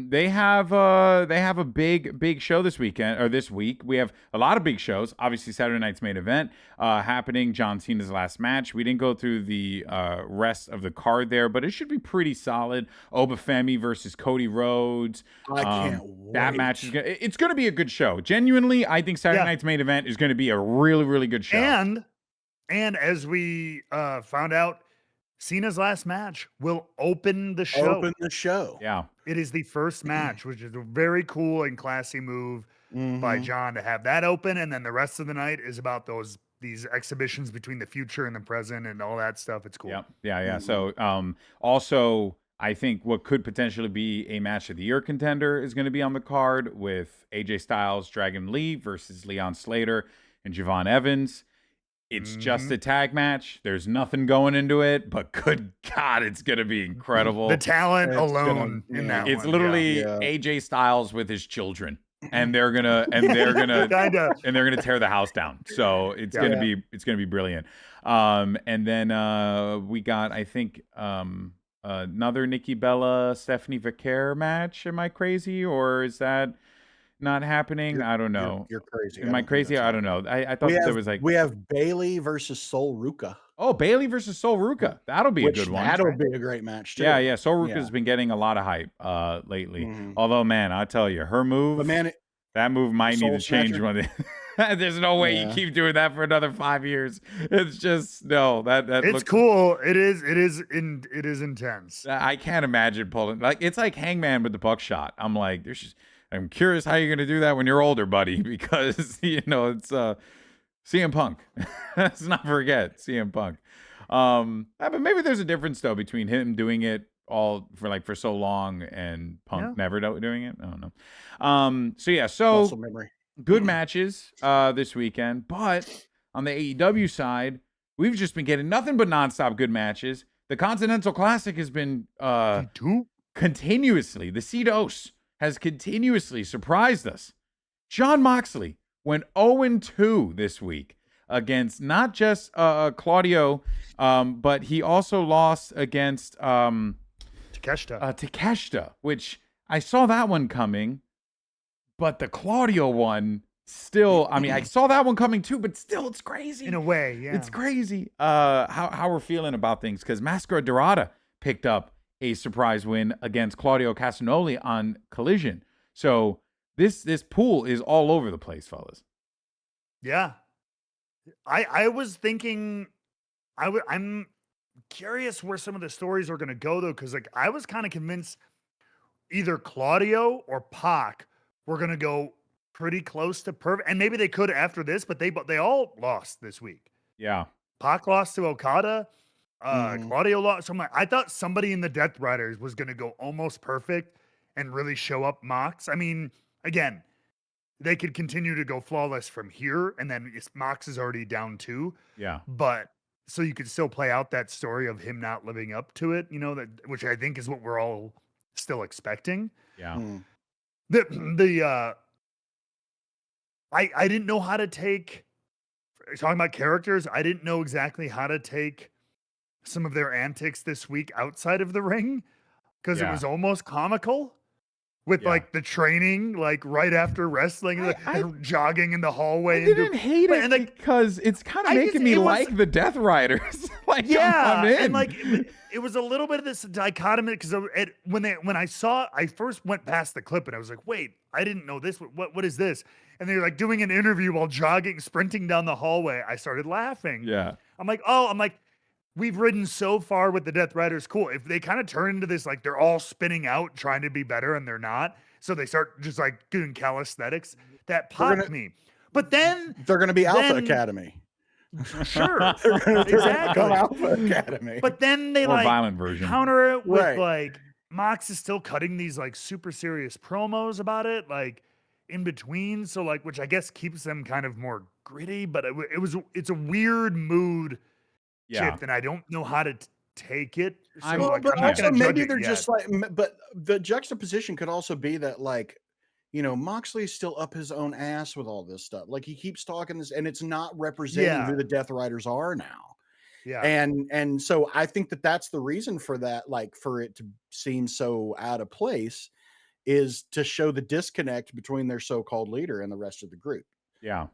they have a big show this weekend or this week. We have a lot of big shows. Obviously, Saturday night's main event happening. John Cena's last match. We didn't go through the rest of the card there, but it should be pretty solid. Obafemi versus Cody Rhodes. I can't wait. That match is it's going to be a good show. Genuinely, I think Saturday night's main event is going to be a really, really good show. And as we found out, Cena's last match will open the show. Yeah. It is the first match, which is a very cool and classy move by John to have that open, and then the rest of the night is about these exhibitions between the future and the present and all that stuff. It's cool. Yeah. So also I think what could potentially be a match of the year contender is going to be on the card with AJ Styles, Dragon Lee versus Leon Slater and Javon Evans. It's just a tag match. There's nothing going into it, but good God, it's going to be incredible. The talent alone in that It's one. literally AJ Styles with his children. and they're gonna Kinda. and they're gonna tear the house down. So it's gonna be brilliant. And then we got, I think, another Nikki Bella Stephanie Vicaire match. Am I crazy, or is that not happening? I don't know. You're crazy. Am I crazy? I don't know. I thought there was like, we have Bailey versus Sol Ruka. oh, Bailey versus Sol Ruka. That'll be a good one. That'll be a great match too. Yeah. Sol Ruka's been getting a lot of hype lately. Although, man, I tell you, her move, but man, that move might need to change one. There's no way you keep doing that for another 5 years. It's just that it's looks cool. It is intense. I can't imagine pulling it's like Hangman with the buckshot. I'm like, I'm curious how you're gonna do that when you're older, buddy, because it's CM Punk. Let's not forget CM Punk. But maybe there's a difference though between him doing it all for so long and Punk never doing it. I don't know. So muscle memory. Good matches this weekend, but on the AEW side, we've just been getting nothing but nonstop good matches. The Continental Classic has been continuously, the CDos has continuously surprised us. Jon Moxley went 0-2 this week against not just Claudio, but he also lost against Takeshita, which I saw that one coming. But the Claudio one, still, I mean, I saw that one coming too, but still, it's crazy. In a way, yeah. It's crazy how we're feeling about things, because Mascara Dorada picked up a surprise win against Claudio Castagnoli on Collision. So this pool is all over the place, fellas. Yeah. I was thinking, I'm curious where some of the stories are going to go, though, because I was kind of convinced either Claudio or Pac were going to go pretty close to perfect. And maybe they could after this, but they all lost this week. Yeah. Pac lost to Okada. Claudio lost. So I thought somebody in the Death Riders was going to go almost perfect and really show up Mox. I mean, again, they could continue to go flawless from here, and then Mox is already down 2. Yeah. But so you could still play out that story of him not living up to it, which I think is what we're all still expecting. Yeah. I didn't know how to take, talking about characters, I didn't know exactly how to take some of their antics this week outside of the ring, because it was almost comical with the training, right after wrestling, and jogging in the hallway. I didn't hate it because it's kind of making me like the Death Riders. And it was a little bit of this dichotomy, because when I first went past the clip and I was like, wait, I didn't know this. What is this? And they're doing an interview while sprinting down the hallway. I started laughing. Yeah. I'm like, we've ridden so far with the Death Riders. Cool. If they kind of turn into this, they're all spinning out, trying to be better, and they're not. So they start just doing calisthenics. That popped me. But then they're going to be Alpha Academy. Sure. Exactly. Alpha Academy. But then they violent version. counter it with Mox is still cutting these super serious promos about it, in between. So which I guess keeps them kind of more gritty, but it's a weird mood shift, and I don't know how to take it. So but also maybe they're just but the juxtaposition could also be that Moxley's still up his own ass with all this stuff. He keeps talking this, and it's not representing who the Death Riders are now. Yeah. And so I think that's the reason for that, for it to seem so out of place, is to show the disconnect between their so-called leader and the rest of the group. Yeah.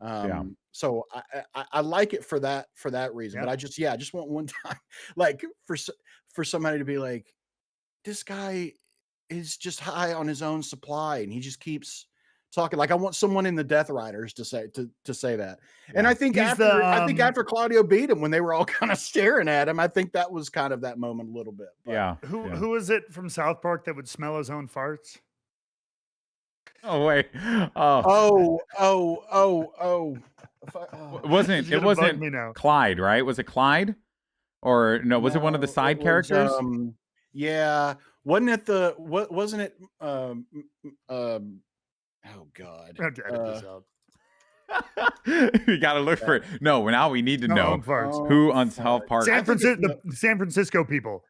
So I like it for that reason, but I just want one time, for somebody to be like, this guy is just high on his own supply and he just keeps talking. I want someone in the Death Riders to say that. Yeah. And I think after Claudio beat him, when they were all kind of staring at him, I think that was kind of that moment a little bit. But, who is it from South Park that would smell his own farts? Oh wait! It wasn't Clyde, right? Was it Clyde, or no? Was it one of the side characters? Yeah, wasn't it wasn't it? Oh God! I have to edit this out. You got to look for it. No, now we need to know who on South Park. The San Francisco people.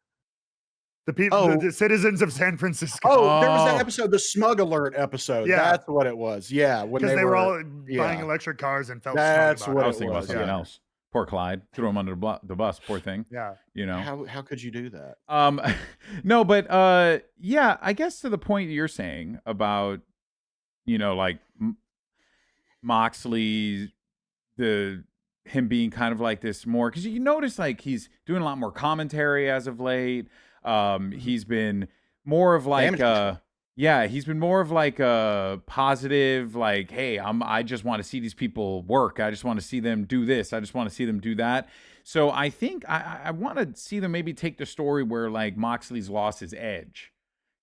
The people, the citizens of San Francisco. Oh, there was that episode, the Smug Alert episode. Yeah. That's what it was. Yeah, when because they were all buying electric cars and felt That's smug what about I it. was thinking about something else. Poor Clyde. Threw him under the bus. Poor thing. Yeah. You know. How could you do that? No, but yeah, I guess to the point you're saying about, you know, like Moxley, him being kind of like this more, because you notice like he's doing a lot more commentary as of late. He's been more of like he's been more of like a positive, like, hey, I just want to see these people work. I just want to see them do this. I just want to see them do that. So I think I want to see them maybe take the story where like Moxley's lost his edge,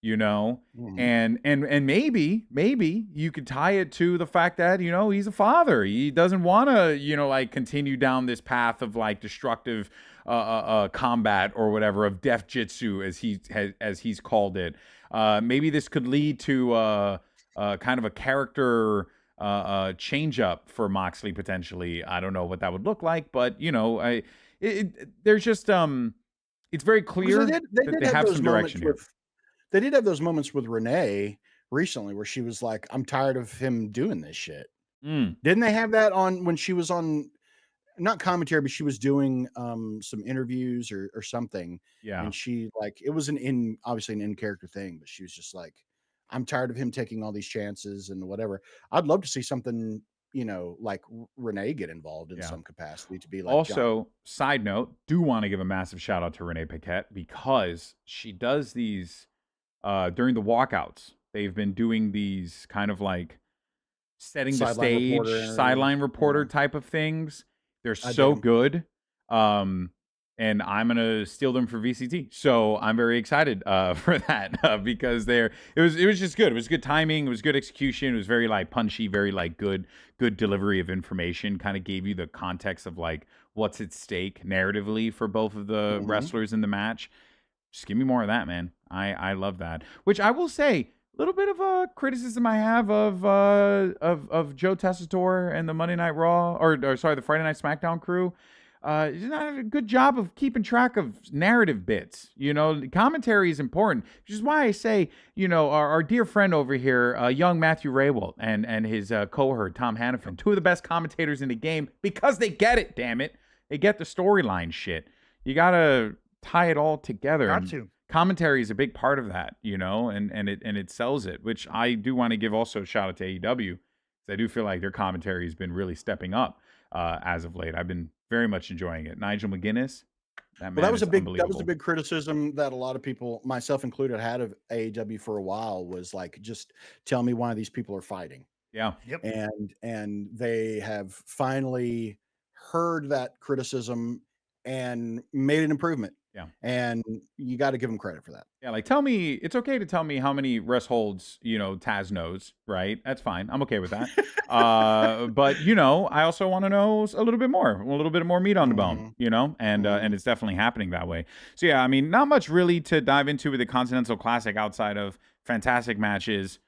you know, and maybe you could tie it to the fact that, you know, he's a father. He doesn't want to, you know, like continue down this path of like destructive combat or whatever, of death jitsu as he's called it. Maybe this could lead to kind of a character change up for Moxley potentially. I don't know what that would look like, but you know, there's just it's very clear that they have some direction here. They did have those moments with Renee recently where she was like, I'm tired of him doing this shit. Didn't they have that on when she was on, not commentary, but she was doing some interviews or something. Yeah. And she like, it was obviously an in-character thing, but she was just like, I'm tired of him taking all these chances and whatever. I'd love to see something, you know, like Renee get involved in some capacity to be like. Also, side note, do want to give a massive shout out to Renee Paquette, because she does these during the walkouts. They've been doing these kind of like setting the stage, sideline reporter type of things. They're so good. And I'm going to steal them for VCT. So I'm very excited for that because it was just good. It was good timing. It was good execution. It was very like punchy, very like good delivery of information. Kind of gave you the context of like what's at stake narratively for both of the wrestlers in the match. Just give me more of that, man. I love that. Which I will say, a little bit of a criticism I have of Joe Tessitore and the Monday Night Raw, or sorry, the Friday Night SmackDown crew. He's not a good job of keeping track of narrative bits. You know, commentary is important, which is why I say, you know, our dear friend over here, young Matthew Raywalt and his cohort, Tom Hannafin, two of the best commentators in the game, because they get it, damn it. They get the storyline shit. You got to tie it all together. Got to. Commentary is a big part of that, you know, and it sells it, which I do want to give also a shout out to AEW, because I do feel like their commentary has been really stepping up as of late. I've been very much enjoying it. Nigel McGuinness, that was a big criticism that a lot of people, myself included, had of AEW for a while, was like, just tell me one of these people are fighting. Yeah. Yep. And they have finally heard that criticism and made an improvement. Yeah. And you got to give them credit for that. Yeah, like it's okay to tell me how many rest holds, you know, Taz knows, right? That's fine. I'm okay with that. But, you know, I also want to know a little bit more meat on the bone, you know, and it's definitely happening that way. So, yeah, I mean, not much really to dive into with the Continental Classic outside of fantastic matches,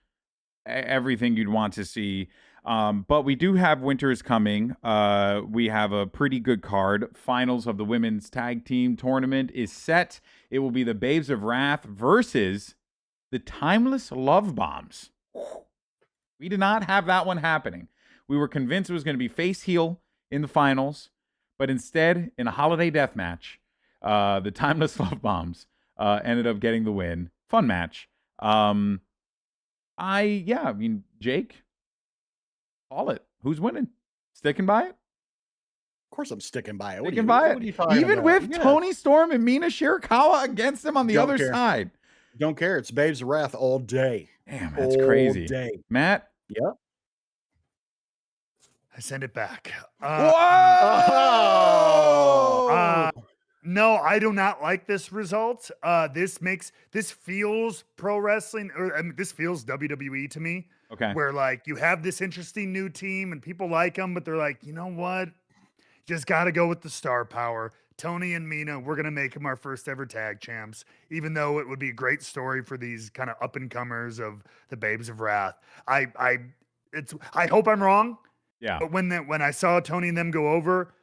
everything you'd want to see. But we do have Winters coming. We have a pretty good card. Finals of the women's tag team tournament is set. It will be the Babes of Wrath versus the Timeless Love Bombs. We did not have that one happening. We were convinced it was going to be face heel in the finals, but instead, in a holiday death match, the Timeless Love Bombs ended up getting the win. Fun match. I mean, Jake, call it. Who's winning? Sticking by it? Of course I'm sticking by it. What are you talking Even about? With Tony Storm and Mina Shirakawa against him on the other side. Don't care. It's Babes of Wrath all day. Damn, that's crazy. Day. Matt? Yep. I send it back. Whoa! No, I do not like this result. This feels pro wrestling, or this feels WWE to me. Okay. Where like you have this interesting new team and people like them, but they're like, you know what? Just got to go with the star power. Tony and Mina, we're going to make them our first ever tag champs, even though it would be a great story for these kind of up and comers of the Babes of Wrath. I hope I'm wrong. Yeah. But when I saw Tony and them go over,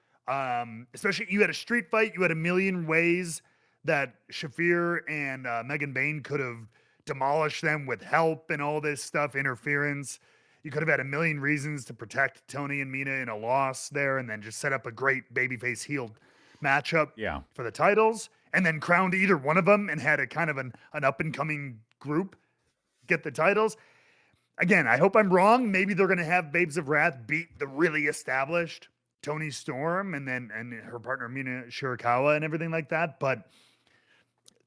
especially you had a street fight, you had a million ways that Shafir and Megan Bain could have demolished them with help and all this stuff, interference. You could have had a million reasons to protect Tony and Mina in a loss there, and then just set up a great babyface heel matchup for the titles, and then crowned either one of them and had a kind of an up and coming group get the titles. Again, I hope I'm wrong. Maybe they're going to have Babes of Wrath beat the really established Tony Storm and her partner Mina Shirakawa and everything like that. But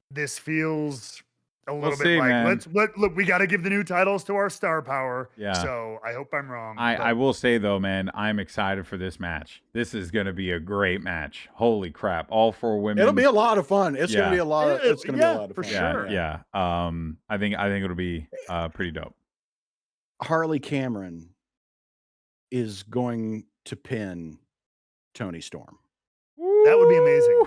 this feels a little bit like, look, we got to give the new titles to our star power. Yeah. So I hope I'm wrong. I will say though, man, I'm excited for this match. This is going to be a great match. Holy crap. All 4 women. It'll be a lot of fun. It's going to be a lot of, it's going to be a lot of for fun. sure. Yeah. I think it'll be pretty dope. Harley Cameron is going to pin Tony Storm. That would be amazing.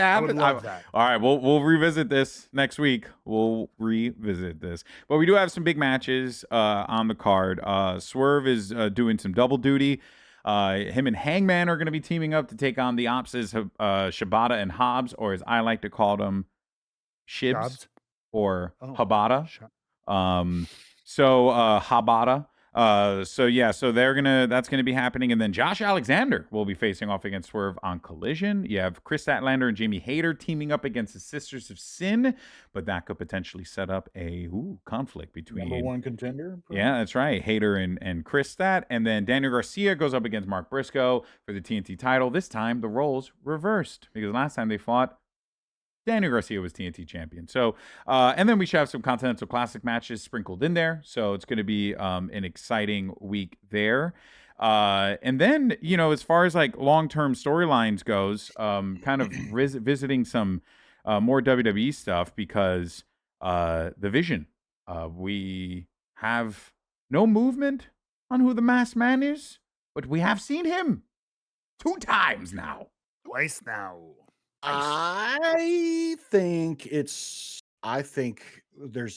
I would love that. All right, we'll revisit this next week. We'll revisit this, but we do have some big matches on the card. Swerve is doing some double duty. Him and Hangman are going to be teaming up to take on the opposites, Shibata and Hobbs, or as I like to call them, Shibs or Habata. Habata. So that's gonna be happening, and then Josh Alexander will be facing off against Swerve on Collision. You have Chris Statlander and Jamie Hayter teaming up against the Sisters of Sin, but that could potentially set up a conflict between number 1 contender. Yeah, that's right, Hayter and Chris Stat, and then Daniel Garcia goes up against Mark Briscoe for the TNT title. This time the roles reversed because last time they fought, Daniel Garcia was TNT champion. So, and then we should have some Continental Classic matches sprinkled in there. So it's going to be an exciting week there. And then, as far as like long-term storylines goes, kind of visiting some more WWE stuff because the Vision, we have no movement on who the Masked Man is, but we have seen him 2 times now. Twice now. I think there's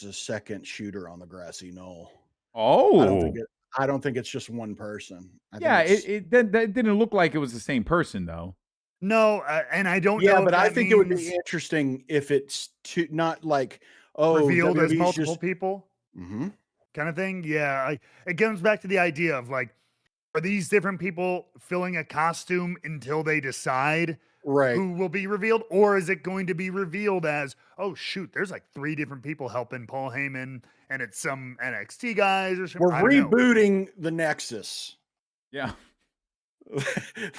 a second shooter on the grassy knoll. Oh, I don't think it's just one person. It didn't look like it was the same person though. No, and I don't know. Yeah, but I think it would be interesting if it's not like revealed as multiple people, mm-hmm. kind of thing. Yeah, it comes back to the idea of like, are these different people filling a costume until they decide who will be revealed, or is it going to be revealed as, oh shoot, there's like 3 different people helping Paul Heyman, and it's some NXT guys or something. We're rebooting the Nexus. Yeah.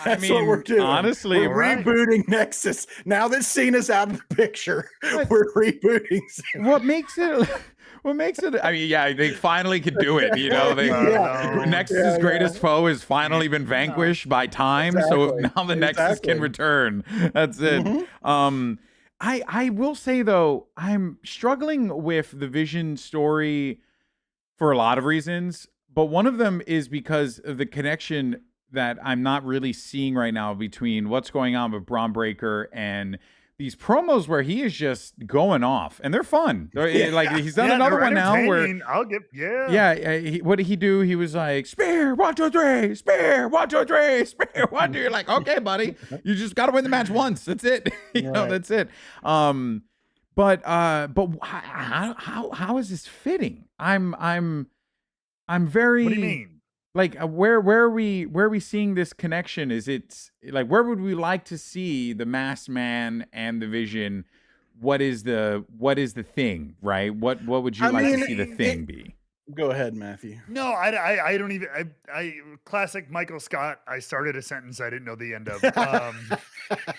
That's what we're doing. Honestly, we're rebooting Nexus. Now that Cena's out of the picture, we're rebooting Cena. What makes it? I mean, yeah, they finally could do it. Nexus's greatest foe has finally been vanquished by time, so now the Nexus can return. That's it. Mm-hmm. I will say though, I'm struggling with the Vision story for a lot of reasons, but one of them is because of the connection that I'm not really seeing right now between what's going on with Braun Breaker and these promos where he is just going off, and they're fun. Like he's done another one now where what did he do? He was like, "Spear 1, 2, 3, spear 1, 2, 3, spear 1, 2." You're like, okay, buddy, you just got to win the match once. That's it. That's it. But how is this fitting? I'm very. What do you mean? Like where are we seeing this connection? Is it like where would we like to see the Masked Man and the Vision? What is the thing, right? What would you like to see the thing be? Go ahead, Matthew. No, I don't even. I classic Michael Scott. I started a sentence I didn't know the end of.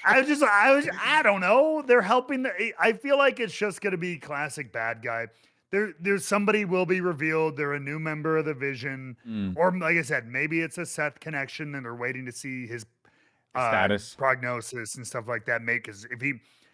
I don't know. They're helping. I feel like it's just going to be classic bad guy. There's somebody will be revealed. They're a new member of the Vision, or like I said, maybe it's a Seth connection, and they're waiting to see his status, prognosis, and stuff like that. Because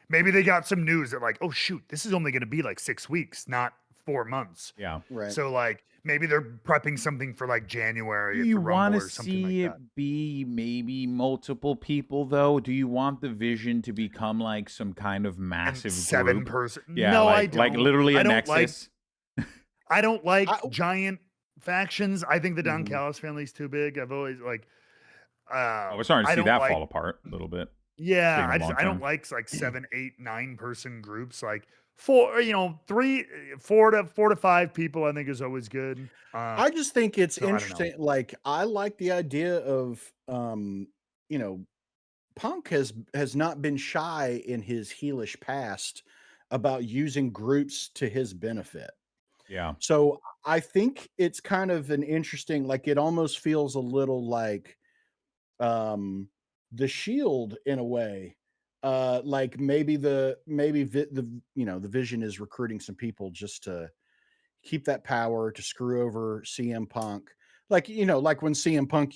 maybe they got some news that like, oh shoot, this is only going to be like 6 weeks, not 4 months. Yeah, right. So like maybe they're prepping something for like January. Do you want to see it be maybe multiple people though? Do you want the Vision to become like some kind of massive 7-person? Yeah, no, like, I don't. Like literally a Nexus. I don't like giant factions. I think the Don Callis family's too big. I've always like. We're starting to see that fall apart a little bit. Yeah, seeing him long I don't term. like 7, 8, 9 person groups. Like 4, 3, 4 to 5 people, I think is always good. I just think it's So I don't know. interesting. Like, I like the idea of, you know, Punk has not been shy in his heelish past about using groups to his benefit. Yeah. So I think it's kind of an interesting, like it almost feels a little like the Shield in a way. Like the Vision is recruiting some people just to keep that power to screw over CM Punk. Like, like when CM Punk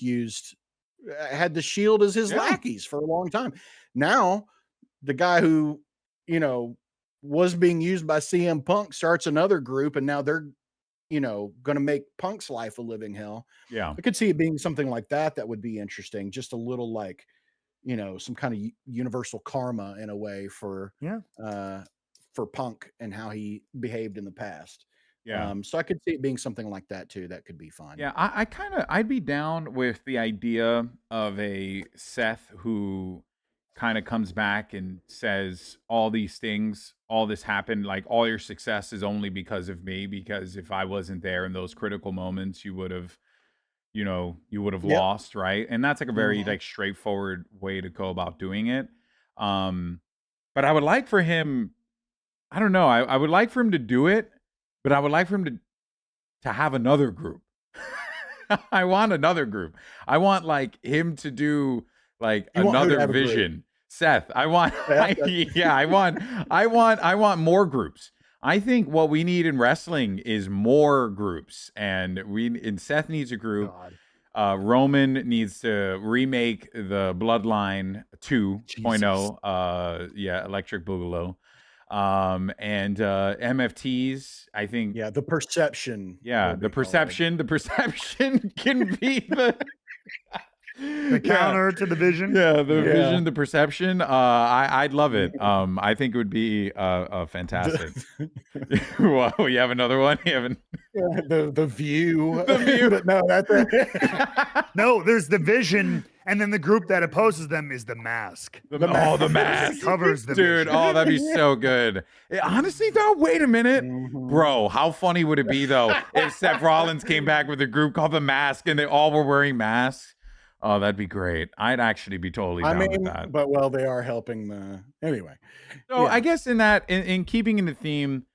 had the Shield as his Yeah. lackeys for a long time. Now, the guy who, you know, was being used by CM Punk starts another group, and now they're, going to make Punk's life a living hell. Yeah. I could see it being something like that. That would be interesting. Just a little like, some kind of universal karma in a way Yeah. for Punk and how he behaved in the past. Yeah. So I could see it being something like that too. That could be fun. Yeah, I kind of I'd be down with the idea of a Seth who kind of comes back and says all these things, all this happened, like all your success is only because of me, because if I wasn't there in those critical moments, you would have Yep. lost, right? And that's like a very Mhm. like straightforward way to go about doing it. Um, but I would like for him, I don't know, I would like for him to do it, but I would like for him to have another group. I want another group. I want like him to do like You want who to another have a group? vision. Seth, I want Yeah, yeah, I want more groups. I think what we need in wrestling is more groups, and Seth needs a group. God, Roman needs to remake the Bloodline 2.0. Jesus. Yeah, Electric Boogaloo. And MFTs, I think, yeah. The perception, yeah, they'll the be called. perception can be the The yeah. counter to the Vision. Yeah, the Yeah. Yeah. vision, the perception. I'd love it. I think it would be fantastic. Wow, you have another one? You haven't The view. the view. But no, that's it. No, there's the Vision, and then the group that opposes them is the Mask. The mask. mask. Covers the Dude, Vision. oh, that'd be so good. Honestly, though, wait a minute. Mhm. Bro, how funny would it be, though, if Seth Rollins came back with a group called The Mask and they all were wearing masks? Oh, that'd be great. I'd actually be totally I down with mean, that. but well, they are helping the anyway. So Yeah. I guess in keeping in the theme,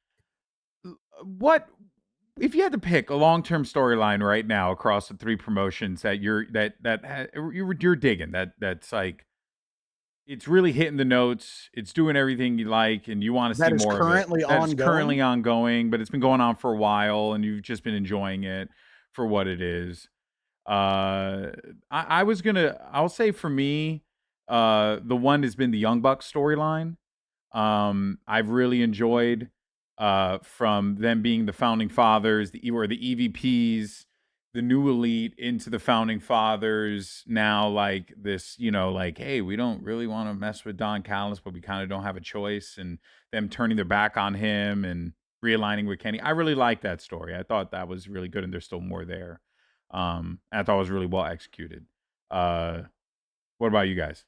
what if you had to pick a long-term storyline right now across the three promotions that you're digging, that's like it's really hitting the notes, it's doing everything you like, and you want to see That is more of it. currently That is currently ongoing. ongoing, but it's been going on for a while, and you've just been enjoying it for what it is. I'll say for me, the one has been the Young Bucks storyline. I've really enjoyed from them being the founding fathers, the EVPs, the new elite into the founding fathers. Now, like this, like, hey, we don't really want to mess with Don Callis, but we kind of don't have a choice, and them turning their back on him and realigning with Kenny. I really like that story. I thought that was really good, and there's still more there. I thought it was really well executed. What about you guys?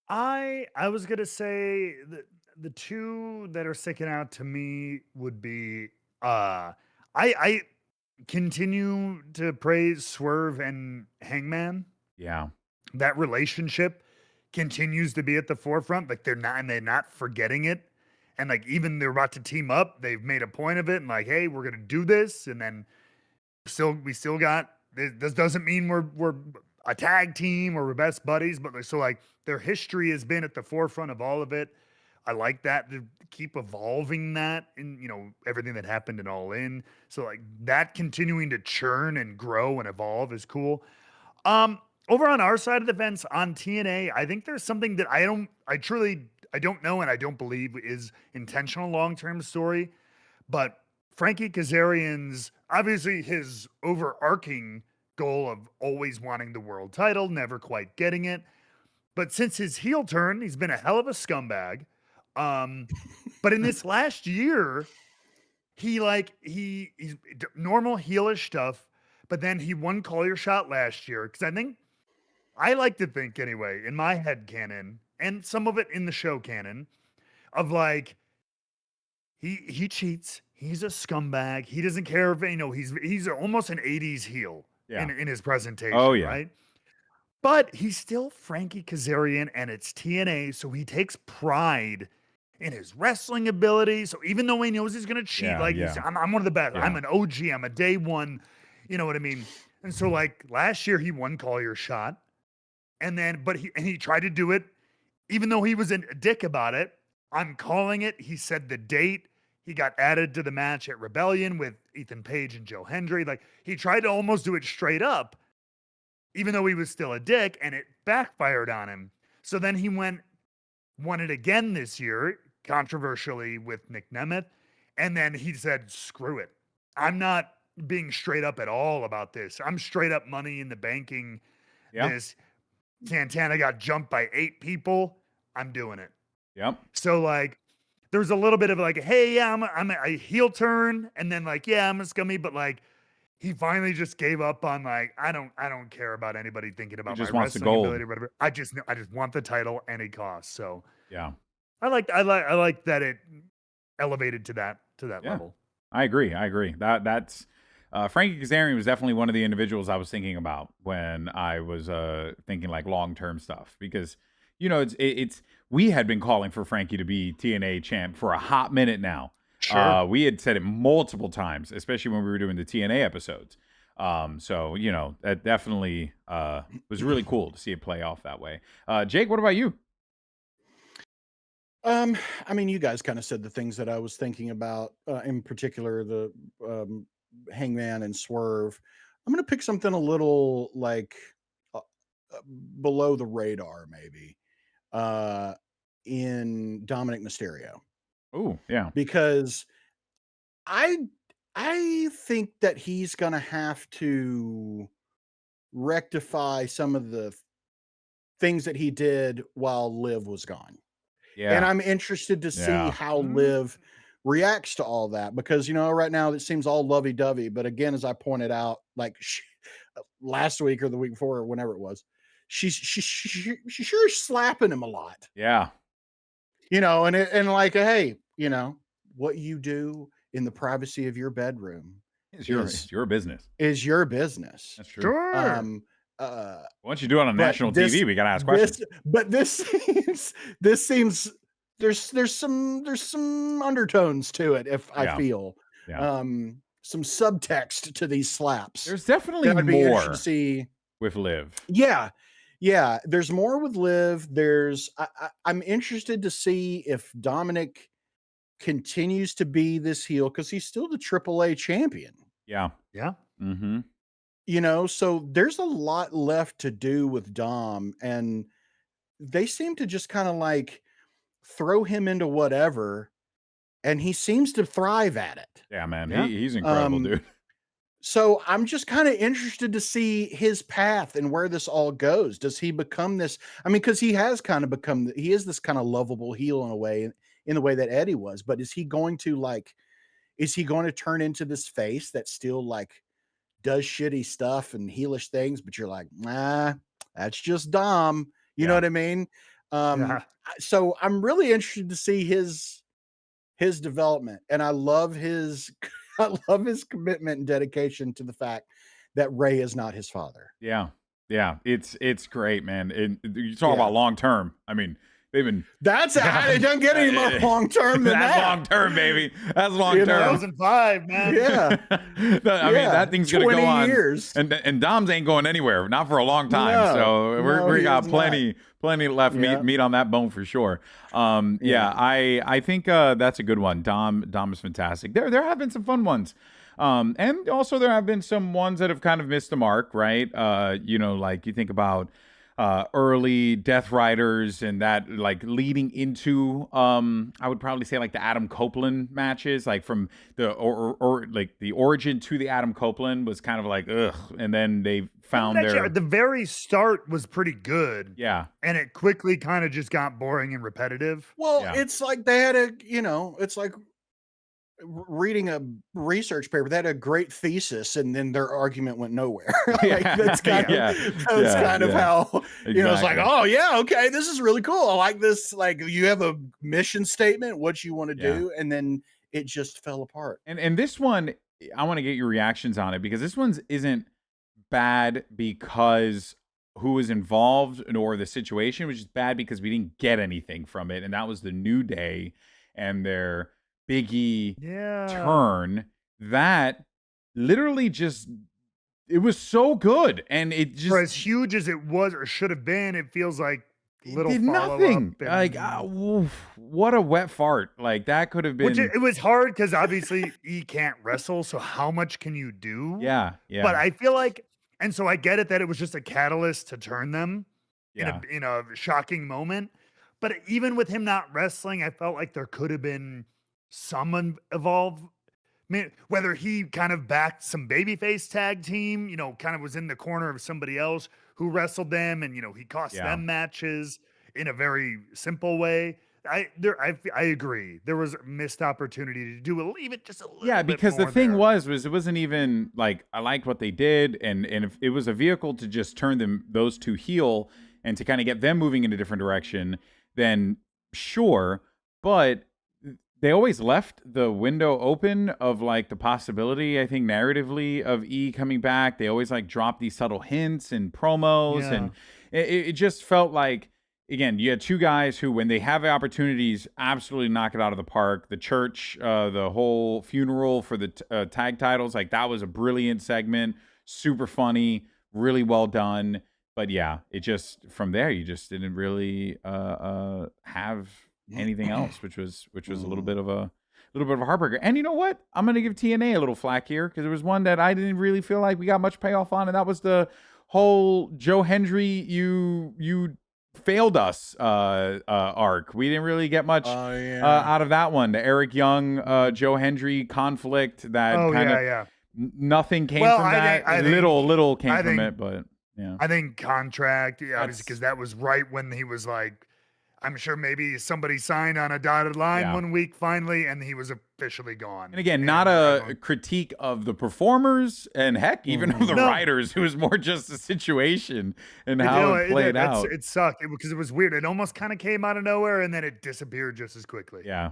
I was gonna say the two that are sticking out to me would be I continue to praise Swerve and Hangman. Yeah. That relationship continues to be at the forefront. Like they're not forgetting it. And like even they're about to team up, they've made a point of it and like, hey, we're gonna do this. And then we still got this doesn't mean we're a tag team or we're best buddies, but so like their history has been at the forefront of all of it. I like that to keep evolving that in everything that happened in All In. So like that continuing to churn and grow and evolve is cool. Over on our side of the fence on TNA, I think there's something that I don't know and I don't believe is intentional long-term story, but Frankie Kazarian's obviously his overarching goal of always wanting the world title, never quite getting it. But since his heel turn, he's been a hell of a scumbag. But in this last year, he's normal heelish stuff, but then he won Call Your Shot last year because I think I like to think anyway, in my head canon, and some of it in the show canon, of like he cheats. He's a scumbag. He doesn't care if he's almost an 80s heel Yeah. in his presentation, Oh, yeah. right? But he's still Frankie Kazarian and it's TNA, so he takes pride in his wrestling ability. So even though he knows he's gonna cheat, I'm one of the best. Yeah. I'm an OG, I'm a day one, you know what I mean? And so like last year he won Call Your Shot. And then but he tried to do it, even though he was a dick about it. I'm calling it. He said the date. He got added to the match at Rebellion with Ethan Page and Joe Hendry. Like he tried to almost do it straight up, even though he was still a dick, and it backfired on him. So then he won it again this year, controversially with Nick Nemeth. And then he said, screw it. I'm not being straight up at all about this. I'm straight up money in the banking this. Santana got jumped by 8 people. I'm doing it. Yep. So like, there's a little bit of like, hey, yeah, I'm a heel turn, and then like, yeah, I'm a scummy, but like, he finally just gave up on like, I don't care about anybody thinking about my wrestling ability or whatever. I just want the title any cost. So yeah, I like that it elevated to that level. I agree. That's Frankie Kazarian was definitely one of the individuals I was thinking about when I was thinking like long-term stuff, because it's we had been calling for Frankie to be TNA champ for a hot minute now. Sure. We had said it multiple times, especially when we were doing the TNA episodes. So that definitely was really cool to see it play off that way. Jake, what about you? I mean, you guys kind of said the things that I was thinking about, in particular, the Hangman and Swerve. I'm going to pick something a little like below the radar, maybe, in Dominic Mysterio. Oh, yeah. Because I think that he's going to have to rectify some of the things that he did while Liv was gone. Yeah. And I'm interested to see how Liv reacts to all that, because right now it seems all lovey-dovey, but again, as I pointed out, like last week or the week before or whenever it was, she sure is slapping him a lot. Yeah. And like, hey, what you do in the privacy of your bedroom is your business. Is your business. That's true. Sure. Once you do it on national TV, we gotta ask questions. This seems there's some undertones to it. I feel some subtext to these slaps. There's definitely more to see with Liv. Yeah. There's more with Liv. I'm interested to see if Dominic continues to be this heel, because he's still the AAA champion. Yeah. Mm-hmm. So there's a lot left to do with Dom, and they seem to just kind of like throw him into whatever, and he seems to thrive at it. Yeah, man. Yeah. He's incredible, dude. So I'm just kind of interested to see his path and where this all goes. Does he become this? I mean, because he has kind of he is this kind of lovable heel in a way, in the way that Eddie was. But is he going to turn into this face that still like does shitty stuff and heelish things, but you're like, nah, that's just Dom. You know what I mean? So I'm really interested to see his development, and I love his commitment and dedication to the fact that Ray is not his father. Yeah. It's great, man. And you talk about long term. I mean, they've been. It doesn't get any more long term than that. That's long term, baby. That's long term. 2005, man. Yeah. I mean, that thing's gonna go on. Years. And Dom's ain't going anywhere, not for a long time. We got plenty left meat on that bone for sure. I think that's a good one. Dom is fantastic. There have been some fun ones. And also there have been some ones that have kind of missed the mark, right? Like you think about early Death Riders and that, like leading into I would probably say like the Adam Copeland matches, like from the or like the origin to the Adam Copeland was kind of like ugh, and then they found the very start was pretty good. Yeah. And it quickly kind of just got boring and repetitive. Well, it's like they had it's like reading a research paper that had a great thesis, and then their argument went nowhere. Like Yeah. that's kind Yeah. of Yeah. how you know. It's like, Exactly. oh yeah, okay, this is really cool. I like this. Like you have a mission statement, what you want to Yeah. do, and then it just fell apart. And this one, I want to get your reactions on it because this one's isn't bad because who was involved nor the situation, which is bad because we didn't get anything from it, and that was the New Day and their Biggie Yeah. turn. That literally just it was so good, and it just For as huge as it was or should have been, it feels like it little did follow-up nothing. and- Like, oof, what a wet fart! Like that could have Which been. it was hard because obviously he can't wrestle, so how much can you do? Yeah, yeah, But I feel like, and so I get it that it was just a catalyst to turn them yeah. in a shocking moment. But even with him not wrestling, I felt like there could have been someone evolve. I mean, whether he kind of backed some babyface tag team, you know, kind of was in the corner of somebody else who wrestled them, and you know he cost Yeah. them matches in a very simple way. I agree. There was a missed opportunity to do even just a little. Yeah, bit because the more thing there. was it wasn't even like I liked what they did, and if it was a vehicle to just turn those two heel and to kind of get them moving in a different direction, then sure. But they always left the window open of like the possibility, I think, narratively of E coming back. They always like drop these subtle hints and promos, Yeah. and it just felt like. Again, you had two guys who, when they have opportunities, absolutely knock it out of the park. The church, the whole funeral for the tag titles, like that was a brilliant segment, super funny, really well done. But yeah, it just from there you just didn't really have anything else, which was a little bit of a heartbreaker. And you know what? I'm gonna give TNA a little flack here because there was one that I didn't really feel like we got much payoff on, and that was the whole Joe Hendry you failed us arc. We didn't really get much out of that one. The Eric Young Joe Hendry conflict that kind of nothing came from that. Little came from it, but yeah. I think contract, obviously, because that was right when he was like, I'm sure maybe somebody signed on a dotted line one week finally, and he was officially gone. And again, not a critique of the performers, and heck, even of the writers. It was more just the situation and how it played out. It sucked because it was weird. It almost kind of came out of nowhere, and then it disappeared just as quickly. Yeah.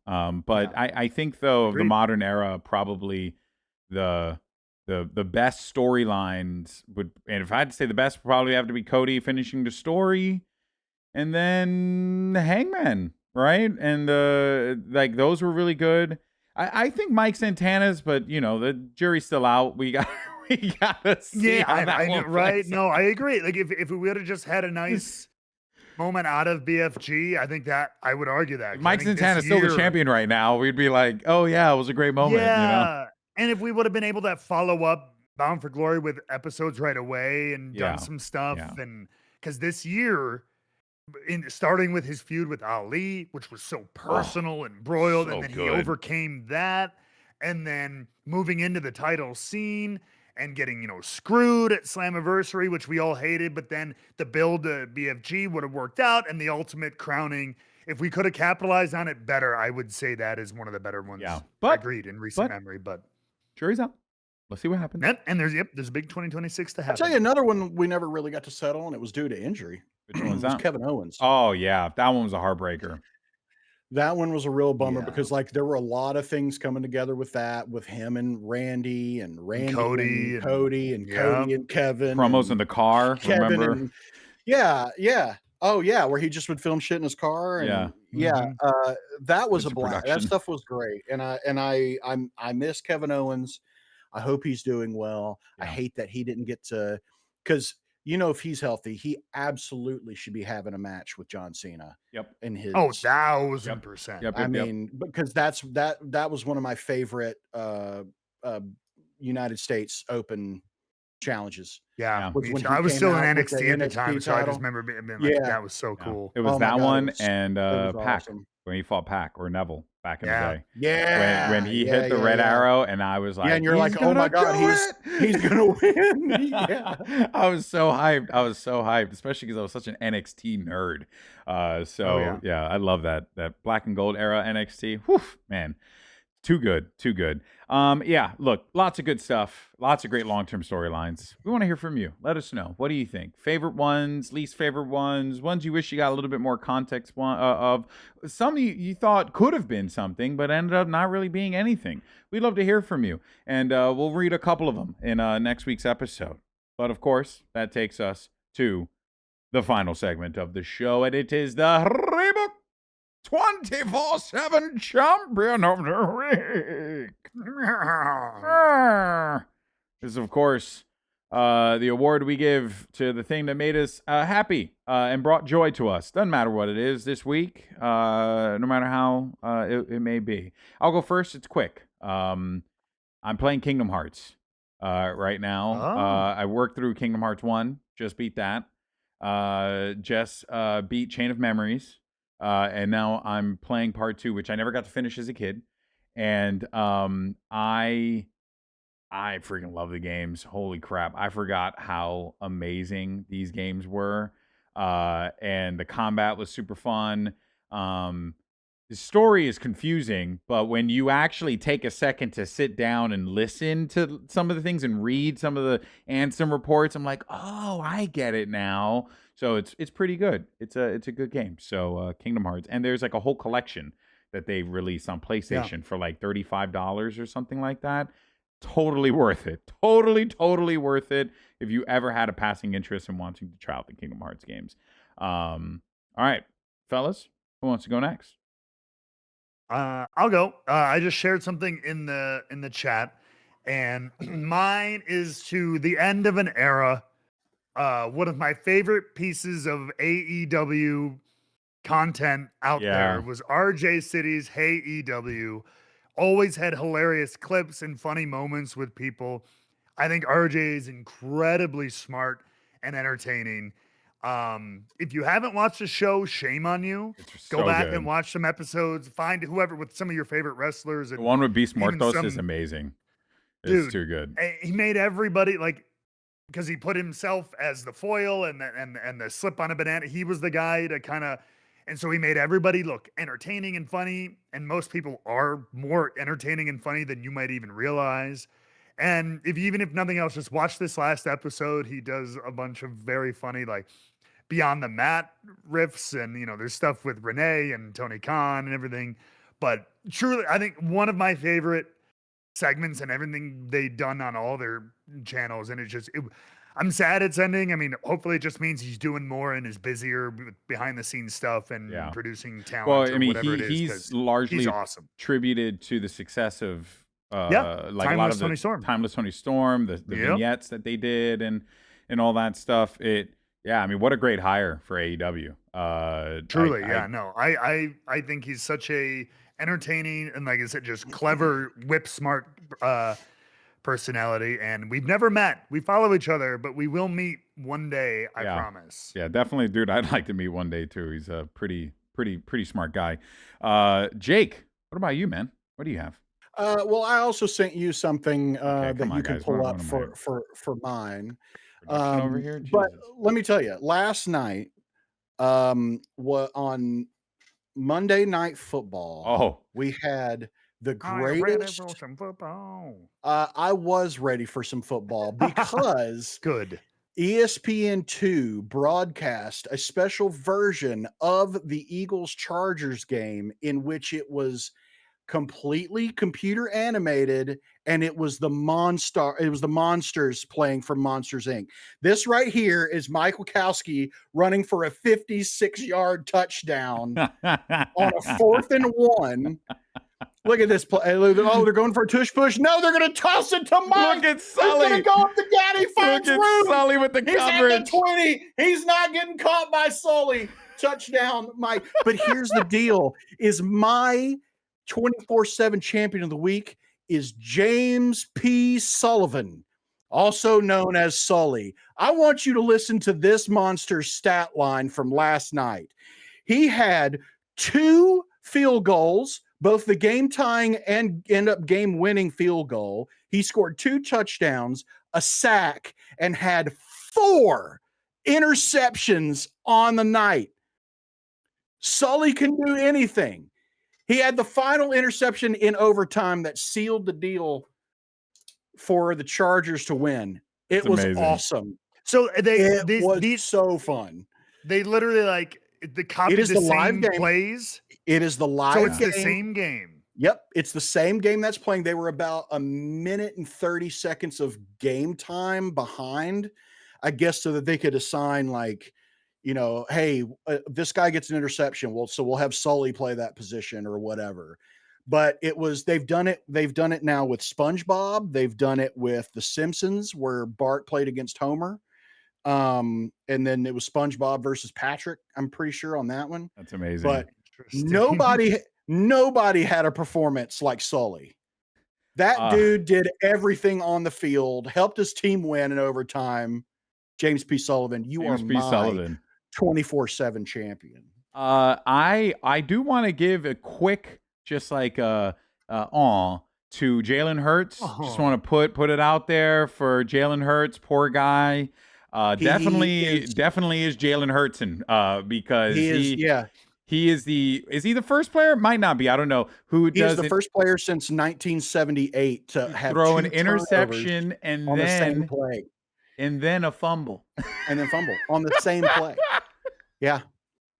But I think though of the modern era, probably the best storylines would, and if I had to say the best, would probably have to be Cody finishing the story. And then Hangman, right? And like those were really good. I think Mike Santana's, but you know the jury's still out. We gotta see. Right? No, I agree. Like if we would have just had a nice moment out of BFG, I think that I would argue that Mike Santana's still the champion right now. We'd be like, oh yeah, it was a great moment. Yeah, you know? And if we would have been able to follow up Bound for Glory with episodes right away and done some stuff, and because this year. Starting with his feud with Ali, which was so personal and broiled, and then he overcame that, and then moving into the title scene and getting, screwed at Slammiversary, which we all hated, but then the build to BFG would have worked out, and the ultimate crowning. If we could have capitalized on it better, I would say that is one of the better ones. Yeah, but agreed in recent memory. But jury's out. Let's see what happens. And there's a big 2026 to happen. I'll tell you another one we never really got to settle, and it was due to injury. Which one's that? Kevin Owens. Oh yeah, that one was a heartbreaker. That one was a real bummer because like there were a lot of things coming together with him and Randy and Cody and Kevin. Promos in the car, Kevin remember? And, yeah. Oh yeah, where he just would film shit in his car. And, that was a blast. That stuff was great, and I miss Kevin Owens. I hope he's doing well. I hate that he didn't get to, because if he's healthy, he absolutely should be having a match with John Cena. Yep. In his 1,000%. Yep. I mean, because that was one of my favorite United States Open challenges. Yeah. I was still in NXT at the time, so I just remember being like, that was so cool. It was that one and Pac when he fought Pac or Neville back in the day. Yeah. When he hit the red arrow, and I was like, and you're like, oh my god, he's gonna win. Yeah. I was so hyped, especially because I was such an NXT nerd. I love that black and gold era NXT. Whew, man. Too good. Yeah, look, lots of good stuff. Lots of great long-term storylines. We want to hear from you. Let us know. What do you think? Favorite ones, least favorite ones you wish you got a little bit more context of. Some you thought could have been something, but ended up not really being anything. We'd love to hear from you. And we'll read a couple of them in next week's episode. But, of course, that takes us to the final segment of the show, and it is the Rebooked 24/7 champion of the week. This is, of course, the award we give to the thing that made us happy and brought joy to us. Doesn't matter what it is this week, no matter how it may be. I'll go first. It's quick. I'm playing Kingdom Hearts right now. I worked through Kingdom Hearts 1. Just beat that. Jess beat Chain of Memories. And now I'm playing part 2, which I never got to finish as a kid. And I freaking love the games. Holy crap. I forgot how amazing these games were. And the combat was super fun. The story is confusing, but when you actually take a second to sit down and listen to some of the things and read some of the Ansem reports, I'm like, oh, I get it now. So it's pretty good. It's a good game. So Kingdom Hearts, and there's like a whole collection that they released on PlayStation for like $35 or something like that. Totally worth it. Totally worth it if you ever had a passing interest in wanting to try out the Kingdom Hearts games. All right, fellas, who wants to go next? I'll go. I just shared something in the chat, and mine is to the end of an era. One of my favorite pieces of AEW content out there was RJ City's Hey EW. Always had hilarious clips and funny moments with people. I think RJ is incredibly smart and entertaining. If you haven't watched the show, shame on you. Go back and watch some episodes. Find whoever with some of your favorite wrestlers. And the one with Beast Mortos is amazing. It's too good. He made everybody because he put himself as the foil and the slip on a banana. He was the guy to kind of, and so he made everybody look entertaining and funny. And most people are more entertaining and funny than you might even realize. And even if nothing else, just watch this last episode. He does a bunch of very funny, beyond the mat riffs, and there's stuff with Renee and Tony Khan and everything. But truly, I think one of my favorite segments and everything they've done on all their channels. And I'm sad it's ending. I mean, hopefully it just means he's doing more and is busier with behind the scenes stuff and producing talent. Well, I mean, he's largely awesome. Tributed to the success of like a lot of the Timeless Tony Storm, the vignettes that they did and all that stuff. I mean, what a great hire for AEW. Truly, I think he's such a entertaining and, like I said, just clever, whip smart personality. And we've never met. We follow each other, but we will meet one day. I promise. Yeah, definitely, dude. I'd like to meet one day too. He's a pretty smart guy. Jake, what about you, man? What do you have? Well, I also sent you something that you can pull up for mine. Over here? But let me tell you, last night, on Monday Night Football, we had the greatest. Ready for some football. I was ready for some football because good. ESPN2 broadcast a special version of the Eagles-Chargers game in which it was completely computer animated, and it was the monsters playing for Monsters Inc. This right here is Mike Wachowski running for a 56-yard touchdown on a 4th and 1. Look at this play. Oh, they're going for a tush push. No, they're going to toss it to Mike. Look at Sully. He's going to go up the Gaddy Fox room. Sully with the coverage. He's at the 20. He's not getting caught by Sully. Touchdown, Mike. But here's the deal: is my 24/7 champion of the week is James P. Sullivan, also known as Sully. I want you to listen to this monster's stat line from last night. He had 2 field goals, both the game-tying and end-up game-winning field goal. He scored 2 touchdowns, a sack, and had 4 interceptions on the night. Sully can do anything. He had the final interception in overtime that sealed the deal for the Chargers to win. It was awesome. So it was so fun. They literally copied the same plays. It is the live game. So it's game. the same game. Yep, it's the same game that's playing. They were about a minute and 30 seconds of game time behind, I guess, so that they could assign hey, this guy gets an interception. Well, so we'll have Sully play that position or whatever. But they've done it now with SpongeBob. They've done it with The Simpsons, where Bart played against Homer. And then it was SpongeBob versus Patrick, I'm pretty sure, on that one. That's amazing. But nobody had a performance like Sully. That dude did everything on the field, helped his team win in overtime. James P. Sullivan, you are my 24/7 champion. I do want to give a quick, just to Jalen Hurts. Just want to put it out there for Jalen Hurts, poor guy. Definitely is Jalen Hurtson, because is he the first player? Might not be. I don't know who does. He's the first player since 1978 to have throw an interception and on then the same play, and then a fumble, and then fumble on the same play. Yeah.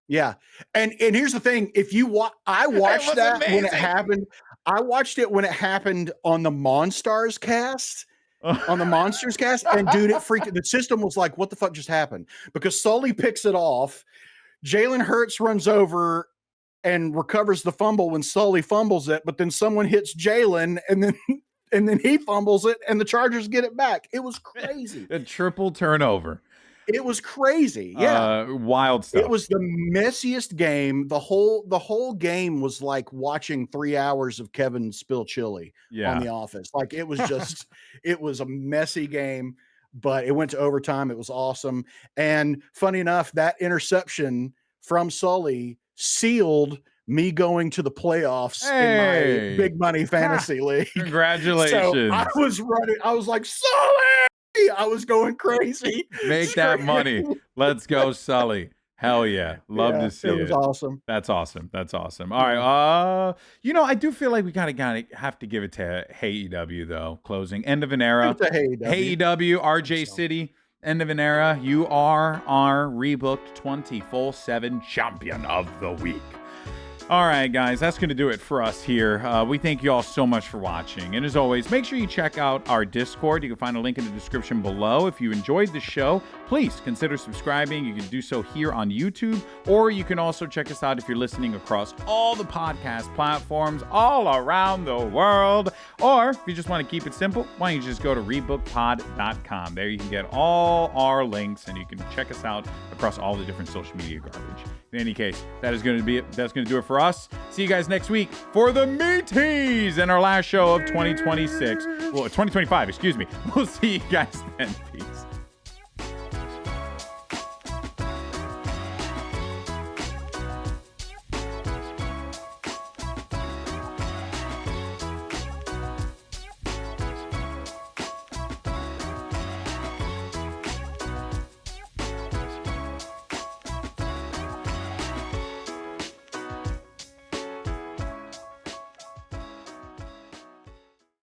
Yeah. And here's the thing. If you I watched that when it happened. I watched it when it happened on the Monstars cast. On the Monsters cast. And dude, it freaked. The system was like, what the fuck just happened? Because Sully picks it off. Jalen Hurts runs over and recovers the fumble when Sully fumbles it, but then someone hits Jalen and then he fumbles it and the Chargers get it back. It was crazy. A triple turnover. It was crazy. Yeah. Wild stuff. It was the messiest game. The whole game was like watching 3 hours of Kevin spill chili on The Office. Like, it was just, it was a messy game, but it went to overtime. It was awesome. And funny enough, that interception from Sully sealed me going to the playoffs in my big money fantasy league. Congratulations. So I was running. I was like, Sully! I was going crazy. Make that money. Let's go, Sully. Hell yeah. Love to see it. It was awesome. That's awesome. That's awesome. All right. I do feel like we kind of have to give it to HeyEW, though. Closing. End of an era. HeyEW, RJ City. End of an era. You are our Rebooked 24/7 champion of the week. All right, guys, that's going to do it for us here. We thank you all so much for watching. And as always, make sure you check out our Discord. You can find a link in the description below. If you enjoyed the show, please consider subscribing. You can do so here on YouTube, or you can also check us out if you're listening across all the podcast platforms all around the world. Or if you just want to keep it simple, why don't you just go to rebookedpod.com. There you can get all our links, and you can check us out across all the different social media garbage. In any case, that is going to be it. That's going to do it for us. See you guys next week for the MEATIES and our last show of 2026. Well, 2025, excuse me. We'll see you guys then. Peace.